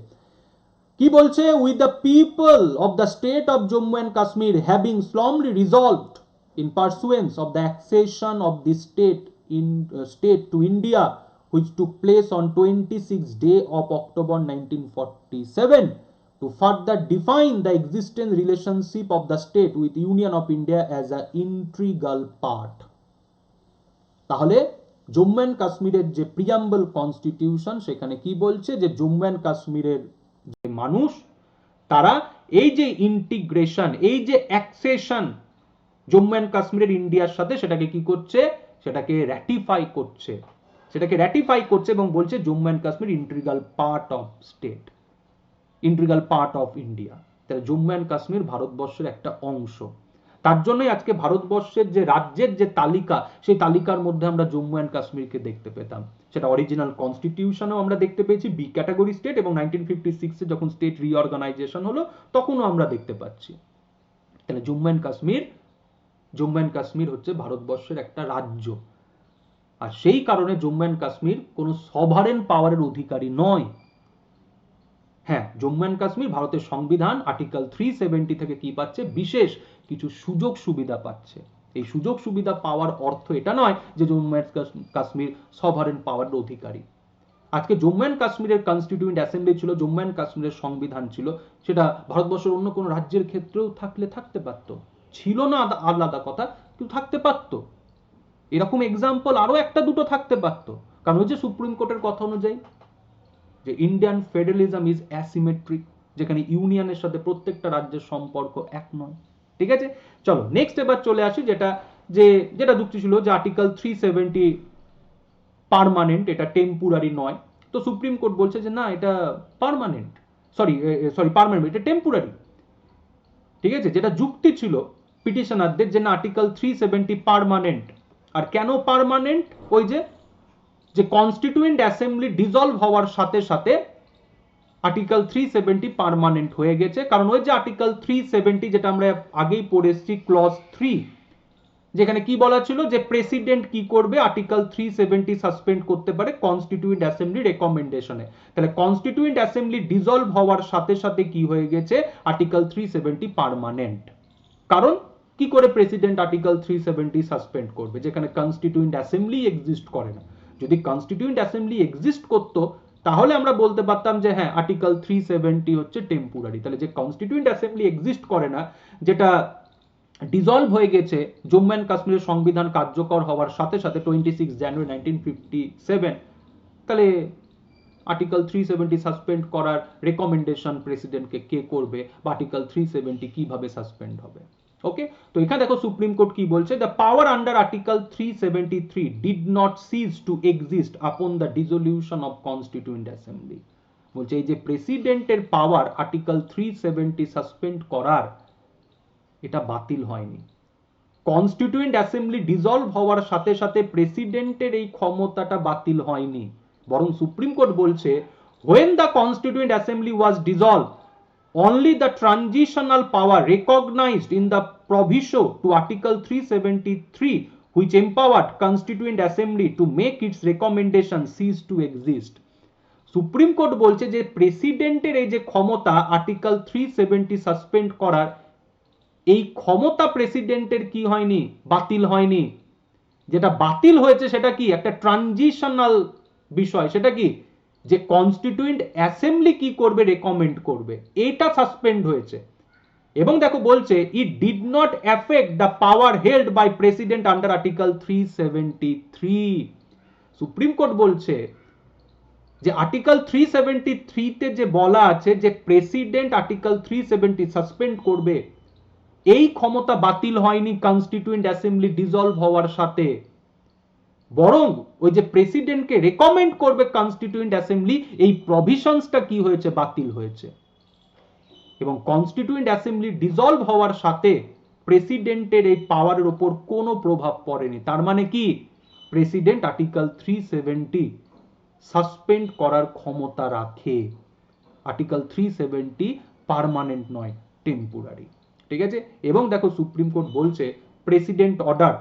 কি বলছে, with the people of the state of Jammu and Kashmir having solemnly resolved in pursuance of the accession of this state to India, which took place on 26th day of October 1947, to further define the existing relationship of the state with Union of India as an integral part. তাহলে Jammu and কাশ্মীরের যে preamble constitution, সেখানে কি বলছে যে Jammu and কাশ্মীরের যে মানুষ, তারা এই যে ইন্টিগ্রেশন, এই যে অ্যাক্সেশন জম্মু অ্যান্ড কাশ্মীরের ইন্ডিয়ার সাথে, সেটাকে কি করছে, সেটাকে র্যাটিফাই করছে এবং বলছে Jammu and Kashmir integral part of state, integral part of India. তাহলে জম্মু অ্যান্ড কাশ্মীর ভারতবর্ষের একটা অংশ। তার জন্যই আজকে ভারতবর্ষের যে রাজ্যের যে তালিকা, সেই তালিকার মধ্যে আমরা জম্মু অ্যান্ড কাশ্মীরকে দেখতে পেতাম। সেটা অরিজিনাল কনস্টিটিউশনেও আমরা দেখতে পেয়েছি বি ক্যাটাগরি স্টেট, এবং 1956 এ যখন স্টেট রিঅর্গানাইজেশন হলো তখনও আমরা দেখতে পাচ্ছি। তাহলে জম্মু অ্যান্ড কাশ্মীর হচ্ছে ভারতবর্ষের একটা রাজ্য, আর সেই কারণে জম্মু অ্যান্ড কাশ্মীর কোনো সভারেন পাওয়ারের অধিকারী নয়। হ্যাঁ, জম্মু অ্যান্ড কাশ্মীর ভারতের সংবিধান আর্টিকেল 370 থেকে কি পাচ্ছে, বিশেষ কিছু সুযোগ সুবিধা পাচ্ছে। এই সুযোগ সুবিধা পাওয়ার অর্থ এটা নয় যে জম্মু অ্যান্ড কাশ্মীর সভারেন পাওয়ারের অধিকারী। আজকে জম্মু অ্যান্ড কাশ্মীরের কনস্টিটিউয়েন্ট অ্যাসেম্বলি ছিল, জম্মু অ্যান্ড কাশ্মীরের সংবিধান ছিল, সেটা ভারতবর্ষের অন্য কোনো রাজ্যের ক্ষেত্রেও থাকতে পারত, ছিল না আলাদা কথা, কিন্তু থাকতে পারত। এরকম এক্সাম্পল আরো একটা দুটো থাকতে পারত, কারণ ওই যে সুপ্রিম কোর্টের কথা অনুযায়ী যে ইন্ডিয়ান ফেডারেলিজম ইজ অ্যাসিমেট্রিক, যেখানে ইউনিয়নের সাথে প্রত্যেকটা রাজ্যের সম্পর্ক এক নয়। ঠিক আছে, চলো নেক্সট এবার চলে আসি, যেটা যুক্তি ছিল যে আর্টিকেল 370 পার্মানেন্ট, এটা টেম্পোরারি নয়। তো সুপ্রিম কোর্ট বলছে যে না, এটা পার্মানেন্ট, পার্মানেন্ট, এটা টেম্পোরারি। ঠিক আছে, যেটা যুক্তি ছিল পিটিশনারদের যে না, আর্টিকেল 370 পার্মানেন্ট। আর কেন পার্মানেন্ট, ওই যে কনস্টিটিউয়েন্ট অ্যাসেম্বলি ডিসলভ হওয়ার সাথে সাথে আর্টিকেল 370 পার্মানেন্ট হয়ে গেছে। কারণ ওই যে আর্টিকেল 370, যেটা আমরা আগেই পড়ে এসেছি ক্লজ 3, যেখানে কি বলা ছিল যে প্রেসিডেন্ট কি করবে, আর্টিকেল 370 সাসপেন্ড করতে পারে কনস্টিটিউয়েন্ট অ্যাসেম্বলি রেকমেন্ডেশনে। তাহলে কনস্টিটিউয়েন্ট অ্যাসেম্বলি ডিসলভ হওয়ার সাথে সাথে কি হয়ে গেছে, আর্টিকেল 370 পার্মানেন্ট। কারণ কি করে প্রেসিডেন্ট আর্টিকেল 370 সাসপেন্ড করবে, যেখানে কনস্টিটিউয়েন্ট অ্যাসেম্বলি এক্সিস্ট করে না। যদি কনস্টিটিউয়েন্ট অ্যাসেম্বলি এক্সিস্ট করতো, তাহলে আমরা বলতে পারতাম যে হ্যাঁ, আর্টিকেল 370 হচ্ছে টেম্পোরারি। তাহলে যে কনস্টিটিউয়েন্ট অ্যাসেম্বলি এক্সিস্ট করে না, যেটা ডিসলভ হয়ে গেছে জম্মু অ্যান্ড কাশ্মীরের সংবিধান কার্যকর হওয়ার সাথে সাথে 26 জানুয়ারি 1957, তাহলে আর্টিকেল 370 সাসপেন্ড করার রেকমেন্ডেশন প্রেসিডেন্টকে কে করবে, বা আর্টিকেল 370 কিভাবে সাসপেন্ড হবে। ওকে, তো এখানে দেখো সুপ্রিম কোর্ট কি বলছে, the power under article 373 did not cease to exist upon the dissolution of constituent assembly. বলছে এই যে প্রেসিডেন্টের পাওয়ার আর্টিকেল 370 সাসপেন্ড করার, এটা বাতিল হয়নি। কনস্টিটিউয়েন্ট অ্যাসেম্বলি ডিসলভ হওয়ার সাথে সাথে প্রেসিডেন্টের এই ক্ষমতাটা বাতিল হয়নি, বরং সুপ্রিম কোর্ট বলছে when the constituent assembly was dissolved, only the transitional power recognized in the proviso to article 373 which empowered constituent assembly to make its recommendation ceased to exist. Supreme court বলছে যে প্রেসিডেন্টের এই যে ক্ষমতা article 370 suspend করার, এই ক্ষমতা প্রেসিডেন্টের কি হয়নি, বাতিল হয়নি। যেটা বাতিল হয়েছে সেটা কি, একটা ট্রানজিশনাল বিষয়, সেটা কি যে কনস্টিটিউয়েন্ট অ্যাসেম্বলি কি করবে, রেকমেন্ড করবে, এটা সাসপেন্ড হয়েছে। এবং দেখো বলছে it did not effect the power held by president under article 373। Supreme court বলছে যে আর্টিকেল 373 তে যে বলা আছে যে প্রেসিডেন্ট আর্টিকেল 370 সাসপেন্ড করবে, এই ক্ষমতা বাতিল হয়নি কনস্টিটিউয়েন্ট অ্যাসেম্বলি ডিসলভ হওয়ার সাথে, বরং ওই যে প্রেসিডেন্টকে রেকমেন্ড করবে কনস্টিটিউয়েন্ট অ্যাসেম্বলি, এই প্রভিশনসটা কি হয়েছে, বাতিল হয়েছে। এবং কনস্টিটিউয়েন্ট অ্যাসেম্বলি ডিসলভ হওয়ার সাথে প্রেসিডেন্টের এই পাওয়ারের উপর কোনো প্রভাব পড়েনি। তার মানে কি, প্রেসিডেন্ট আর্টিকেল 370 সাসপেন্ড করার ক্ষমতা রাখে। আর্টিকেল 370 পার্মানেন্ট নয়, টেম্পোরারি। ঠিক আছে, এবং দেখো সুপ্রিম কোর্ট বলছে president order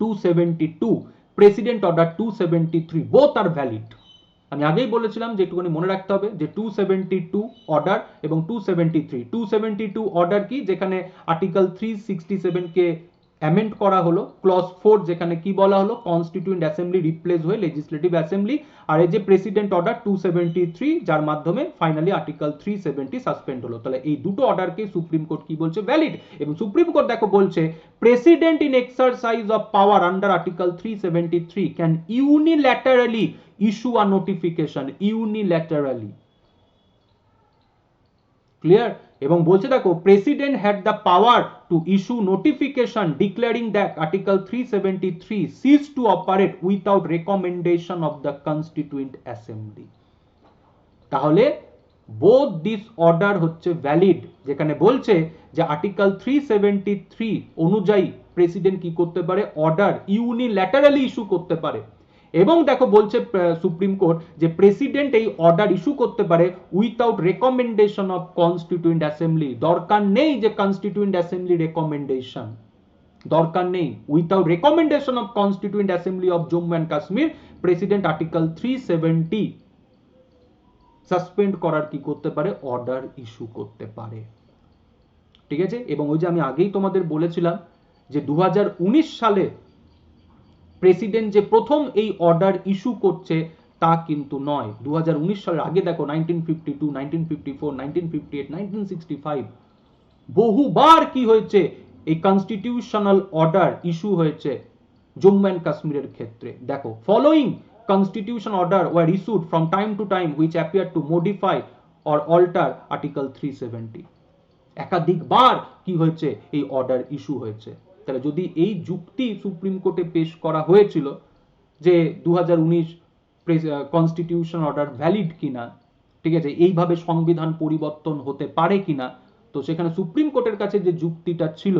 272, president order 273 both are valid. আমি আগেই বলেছিলাম যে একটুখানি মনে রাখতে হবে যে 272 অর্ডার এবং 273 অর্ডার কি, যেখানে আর্টিকেল 367 কে অ্যামেন্ড করা হলো, ক্লজ 4 যেখানে কি বলা হলো, কনস্টিটিউয়েন্ট অ্যাসেম্বলি রিপ্লেস হয়ে লেজিসলেটিভ অ্যাসেম্বলি, আর এই যে প্রেসিডেন্ট অর্ডার 273 যার মাধ্যমে ফাইনালি আর্টিকেল 370 সাসপেন্ড হলো। তাহলে এই দুটো অর্ডারকে সুপ্রিম কোর্ট কি বলছে, ভ্যালিড। এবং সুপ্রিম কোর্ট দেখো বলছে president in exercise of power under article 373 can unilaterally issue a notification unilaterally, clear? এবং বলছে দেখো president had the power to issue notification declaring that article 373 cease to operate without recommendation of the constituent assembly. তাহলে both this order হচ্ছে valid, যেখানে বলছে যে article 373 অনুযায়ী president কি করতে পারে, অর্ডার ইউনিল্যাটারালি ইস্যু করতে পারে। এবং দেখো বলছে সুপ্রিম কোর্ট যে প্রেসিডেন্ট এই অর্ডার ইস্যু করতে পারে without recommendation of constituent assembly. দরকার নেই যে কনস্টিটিউয়েন্ট অ্যাসেম্বলি রেকমেন্ডেশন, দরকার নেই। Without recommendation of constituent assembly of Jammu and Kashmir president article 370 suspend করার কি করতে পারে, অর্ডার ইস্যু করতে পারে। ঠিক আছে, এবং ওই যে আমি আগেই তোমাদের বলেছিলাম যে 2019 সালে প্রেসিডেন্ট যে প্রথম এই অর্ডার ইস্যু করছে তা কিন্তু নয়। 2019 সালের আগে দেখো 1952, 1954, 1958, 1965 বহুবার কি হয়েছে, এই কনস্টিটিউশনাল অর্ডার ইস্যু হয়েছে জম্মু অ্যান্ড কাশ্মীরের ক্ষেত্রে। দেখো following constitutional order were issued from time to time which appeared to modify or alter article 370। একাধিকবার কি হয়েছে, এই অর্ডার ইস্যু হয়েছে। তাহলে যদি এই যুক্তি সুপ্রিম কোর্টে পেশ করা হয়েছিল যে 2019 কনস্টিটিউশন অর্ডার ভ্যালিড কিনা, ঠিক আছে, এইভাবে সংবিধান পরিবর্তন হতে পারে কিনা, তো সেখানে সুপ্রিম কোর্টের কাছে যে যুক্তিটা ছিল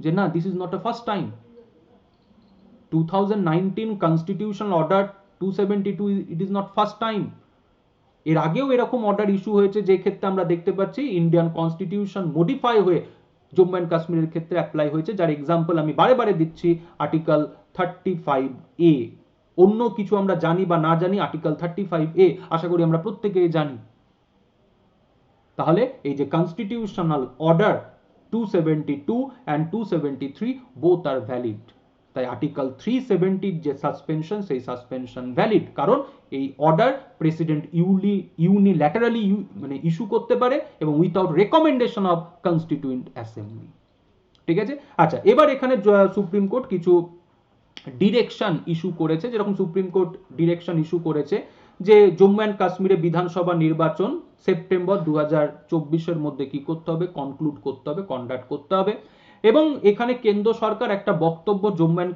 যে না, this is not a first time. 2019 constitution order 272 it is not first time. এর আগেও এরকম অর্ডার ইস্যু হয়েছে যে ক্ষেত্রে আমরা দেখতে পাচ্ছি ইন্ডিয়ান কনস্টিটিউশন মডিফাই হয়ে জম্মু অ্যান্ড কাশ্মীরের ক্ষেত্রে অ্যাপ্লাই হয়েছে, যার এক্সাম্পল আমি বারে বারে দিচ্ছি আর্টিকেল 35A। অন্য কিছু আমরা জানি বা না জানি, আর্টিকেল 35A আশা করি আমরা প্রত্যেকেই জানি। তাহলে এই যে constitutional order 272 and 273 both are valid. তাই আর্টিকেল 370 যে সাসপেনশন, সেই সাসপেনশন ভ্যালিড, কারণ এই অর্ডার প্রেসিডেন্ট ইউনিল্যাটারালি মানে ইস্যু করতে পারে এবং without recommendation of constituent assembly. ঠিক আছে, আচ্ছা এবার এখানে সুপ্রিম কোর্ট কিছু ডিরেকশন ইস্যু করেছে। যেরকম সুপ্রিম কোর্ট ডিরেকশন ইস্যু করেছে যে জম্মু অ্যান্ড কাশ্মীরে বিধানসভা নির্বাচন সেপ্টেম্বর 2024 মধ্যে কি করতে হবে, কনক্লুড করতে হবে, কন্ডাক্ট করতে হবে। এবং এখানে কেন্দ্র সরকার একটা বক্তব্য জম্মু অ্যান্ড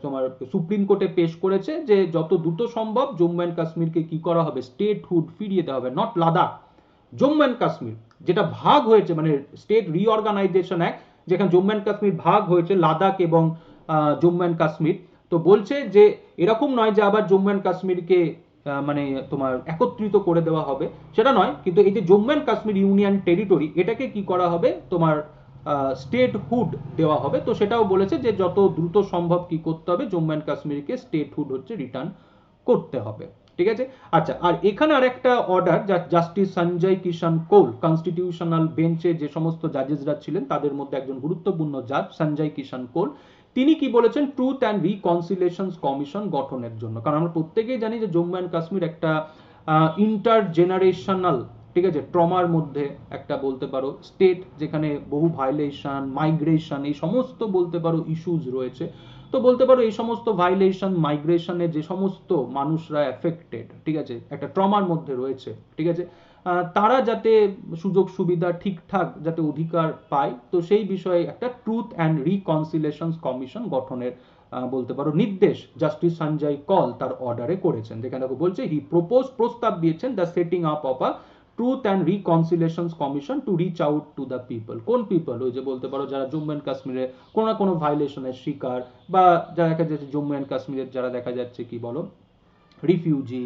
তোমার সুপ্রিম কোর্টে পেশ করেছে যে যত দ্রুত সম্ভব জম্মু অ্যান্ড কাশ্মীরকে কি করা হবে, স্টেটহুড ফিরিয়ে দেওয়া হবে, নট লাদাখ, জম্মু অ্যান্ড কাশ্মীর যেটা ভাগ হয়েছে, মানে স্টেট রিঅর্গানাইজেশন অ্যাক্ট, যেখানে জম্মু অ্যান্ড কাশ্মীর ভাগ হয়েছে লাদাখ এবং জম্মু অ্যান্ড কাশ্মীর। তো বলছে যে এরকম নয় যে আবার জম্মু অ্যান্ড কাশ্মীরকে মানে তোমার একত্রিত করে দেওয়া হবে, সেটা নয়, কিন্তু এই যে Jammu and Kashmir union territory, এটাকে কি করা হবে, তোমার স্টেটহুড দেওয়া হবে। তো সেটাও বলেছে যে যত দ্রুত সম্ভব কি করতে হবে, জম্মু অ্যান্ড কাশ্মীরকে স্টেটহুড হচ্ছে রিটার্ন করতে হবে। ঠিক আছে, আচ্ছা আর এখানে আরেকটা অর্ডার, জাস্টিস সঞ্জয় কিষান কৌল, কনস্টিটিউশনাল বেঞ্চে যে সমস্ত জাজেসরা ছিলেন তাদের মধ্যে একজন গুরুত্বপূর্ণ জাজ সঞ্জয় কিষান কৌল, তিনি কি বলেছেন, ট্রুথ অ্যান্ড রিকনসিলিয়েশন কমিশন গঠনের জন্য। কারণ আমরা প্রত্যেকেই জানি যে জম্মু অ্যান্ড কাশ্মীর একটা ইন্টারজেনারেশনাল, ঠিক আছে, ট্রমার মধ্যে একটা বলতে পারো স্টেট, যেখানে বহু ভায়োলেশন, মাইগ্রেশন, এই সমস্ত বলতে পারো ইস্যুজ রয়েছে। তো বলতে পারো এই সমস্ত ভায়োলেশন, মাইগ্রেশনে যে সমস্ত মানুষরা এফেক্টেড, ঠিক আছে, একটা ট্রমার মধ্যে রয়েছে, ঠিক আছে, তারা যাতে সুযোগ সুবিধা ঠিকঠাক যাতে অধিকার পায়, তো সেই বিষয়ে একটা ট্রুথ অ্যান্ড রিকনসিলিয়েশন কমিশন গঠনের বলতে পারো নির্দেশ জাস্টিস সঞ্জয় কল তার অর্ডারে করেছেন। যেখানে বলছে হি প্রস্তাব দিয়েছেন the setting up of a truth and reconciliation commission to reach out to the people. কোন পিপল? ওই যে বলতে পারো যারা জম্মু অ্যান্ড কাশ্মীরে কোনো না কোনো ভায়োলেশনের শিকার, বা যারা দেখা যাচ্ছে জম্মু অ্যান্ড কাশ্মীরের যারা দেখা যাচ্ছে কি বলো রিফিউজি,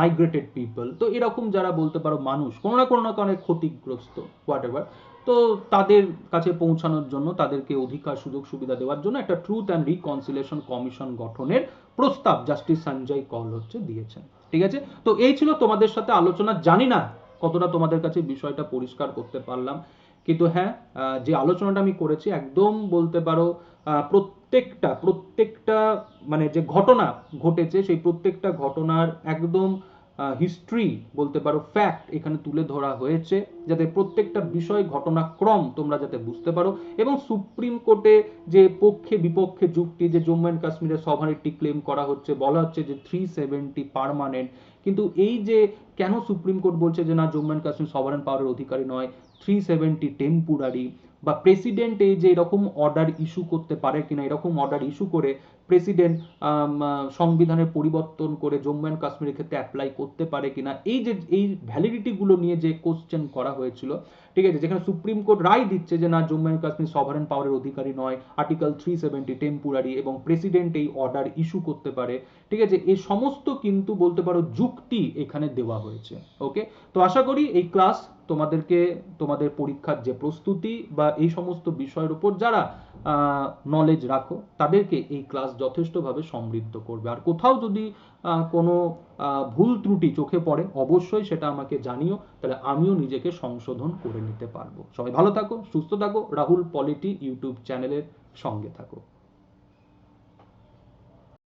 মাইগ্রেটেড পিপল, তো এরকম যারা বলতে পারো মানুষ কোনো না কোনো ক্ষতিগ্রস্ত হোয়াট এভার, তো তাদের কাছে পৌঁছানোর জন্য, তাদেরকে অধিকার সুযোগ সুবিধা দেওয়ার জন্য একটা ট্রুথ অ্যান্ড রিকনসিলেশন কমিশন গঠনের প্রস্তাব জাস্টিস সঞ্জয় কল দিয়েছেন। ঠিক আছে, তো এই ছিল তোমাদের সাথে আলোচনা। জানি না কতটা তোমাদের কাছে বিষয়টা পরিষ্কার করতে পারলাম, কিন্তু হ্যাঁ, যে আলোচনাটা আমি করেছি একদম বলতে পারো প্রত্যেকটা মানে যে ঘটনা ঘটেছে সেই প্রত্যেকটা ঘটনার একদম হিস্ট্রি বলতে পারো ফ্যাক্ট এখানে তুলে ধরা হয়েছে, যাতে প্রত্যেকটা বিষয় ঘটনাক্রম তোমরা যাতে বুঝতে পারো। এবং সুপ্রিম কোর্টে যে পক্ষে বিপক্ষে যুক্তি, যে জম্মু অ্যান্ড কাশ্মীরের সভারেন্টি ক্লেম করা হচ্ছে, বলা হচ্ছে যে 370 পার্মানেন্ট, কিন্তু এই যে কেন সুপ্রিম কোর্ট বলছে যে না জম্মু অ্যান্ড কাশ্মীর সভারেন পাওয়ারের অধিকারী নয়, 370 টেম্পোরারি, বা প্রেসিডেন্ট এই যে এরকম অর্ডার ইস্যু করতে পারে কিনা, এরকম অর্ডার ইস্যু করে প্রেসিডেন্ট সংবিধানের পরিবর্তন করে জম্মু অ্যান্ড কাশ্মীরের ক্ষেত্রে অ্যাপ্লাই করতে পারে কিনা, এই যে এই ভ্যালিডিটিগুলো নিয়ে যে কোশ্চেন করা হয়েছিল, ঠিক আছে, যেখানে সুপ্রিম কোর্ট রায় দিচ্ছে যে না জম্মু অ্যান্ড কাশ্মীর সভারেন পাওয়ারের অধিকারী নয়, আর্টিকেল 370 টেম্পোরারি, এবং প্রেসিডেন্ট এই অর্ডার ইস্যু করতে পারে। ঠিক আছে, এই সমস্ত কিন্তু বলতে পারো যুক্তি এখানে দেওয়া হয়েছে। ওকে, তো আশা করি এই ক্লাস তোমাদেরকে তোমাদের পরীক্ষার যে প্রস্তুতি বা এই সমস্ত বিষয়ের উপর যারা নলেজ রাখো তাদেরকে এই ক্লাস যথেষ্টভাবে সমৃদ্ধ করবে। আর কোথাও যদি কোনো ভুল ত্রুটি চোখে পড়ে অবশ্যই সেটা আমাকে জানিও, তাহলে আমিও নিজেকে সংশোধন করে নিতে পারবো। সবাই ভালো থাকো, সুস্থ থাকো, রাহুল পলিটি ইউটিউব চ্যানেলের সঙ্গে থাকো।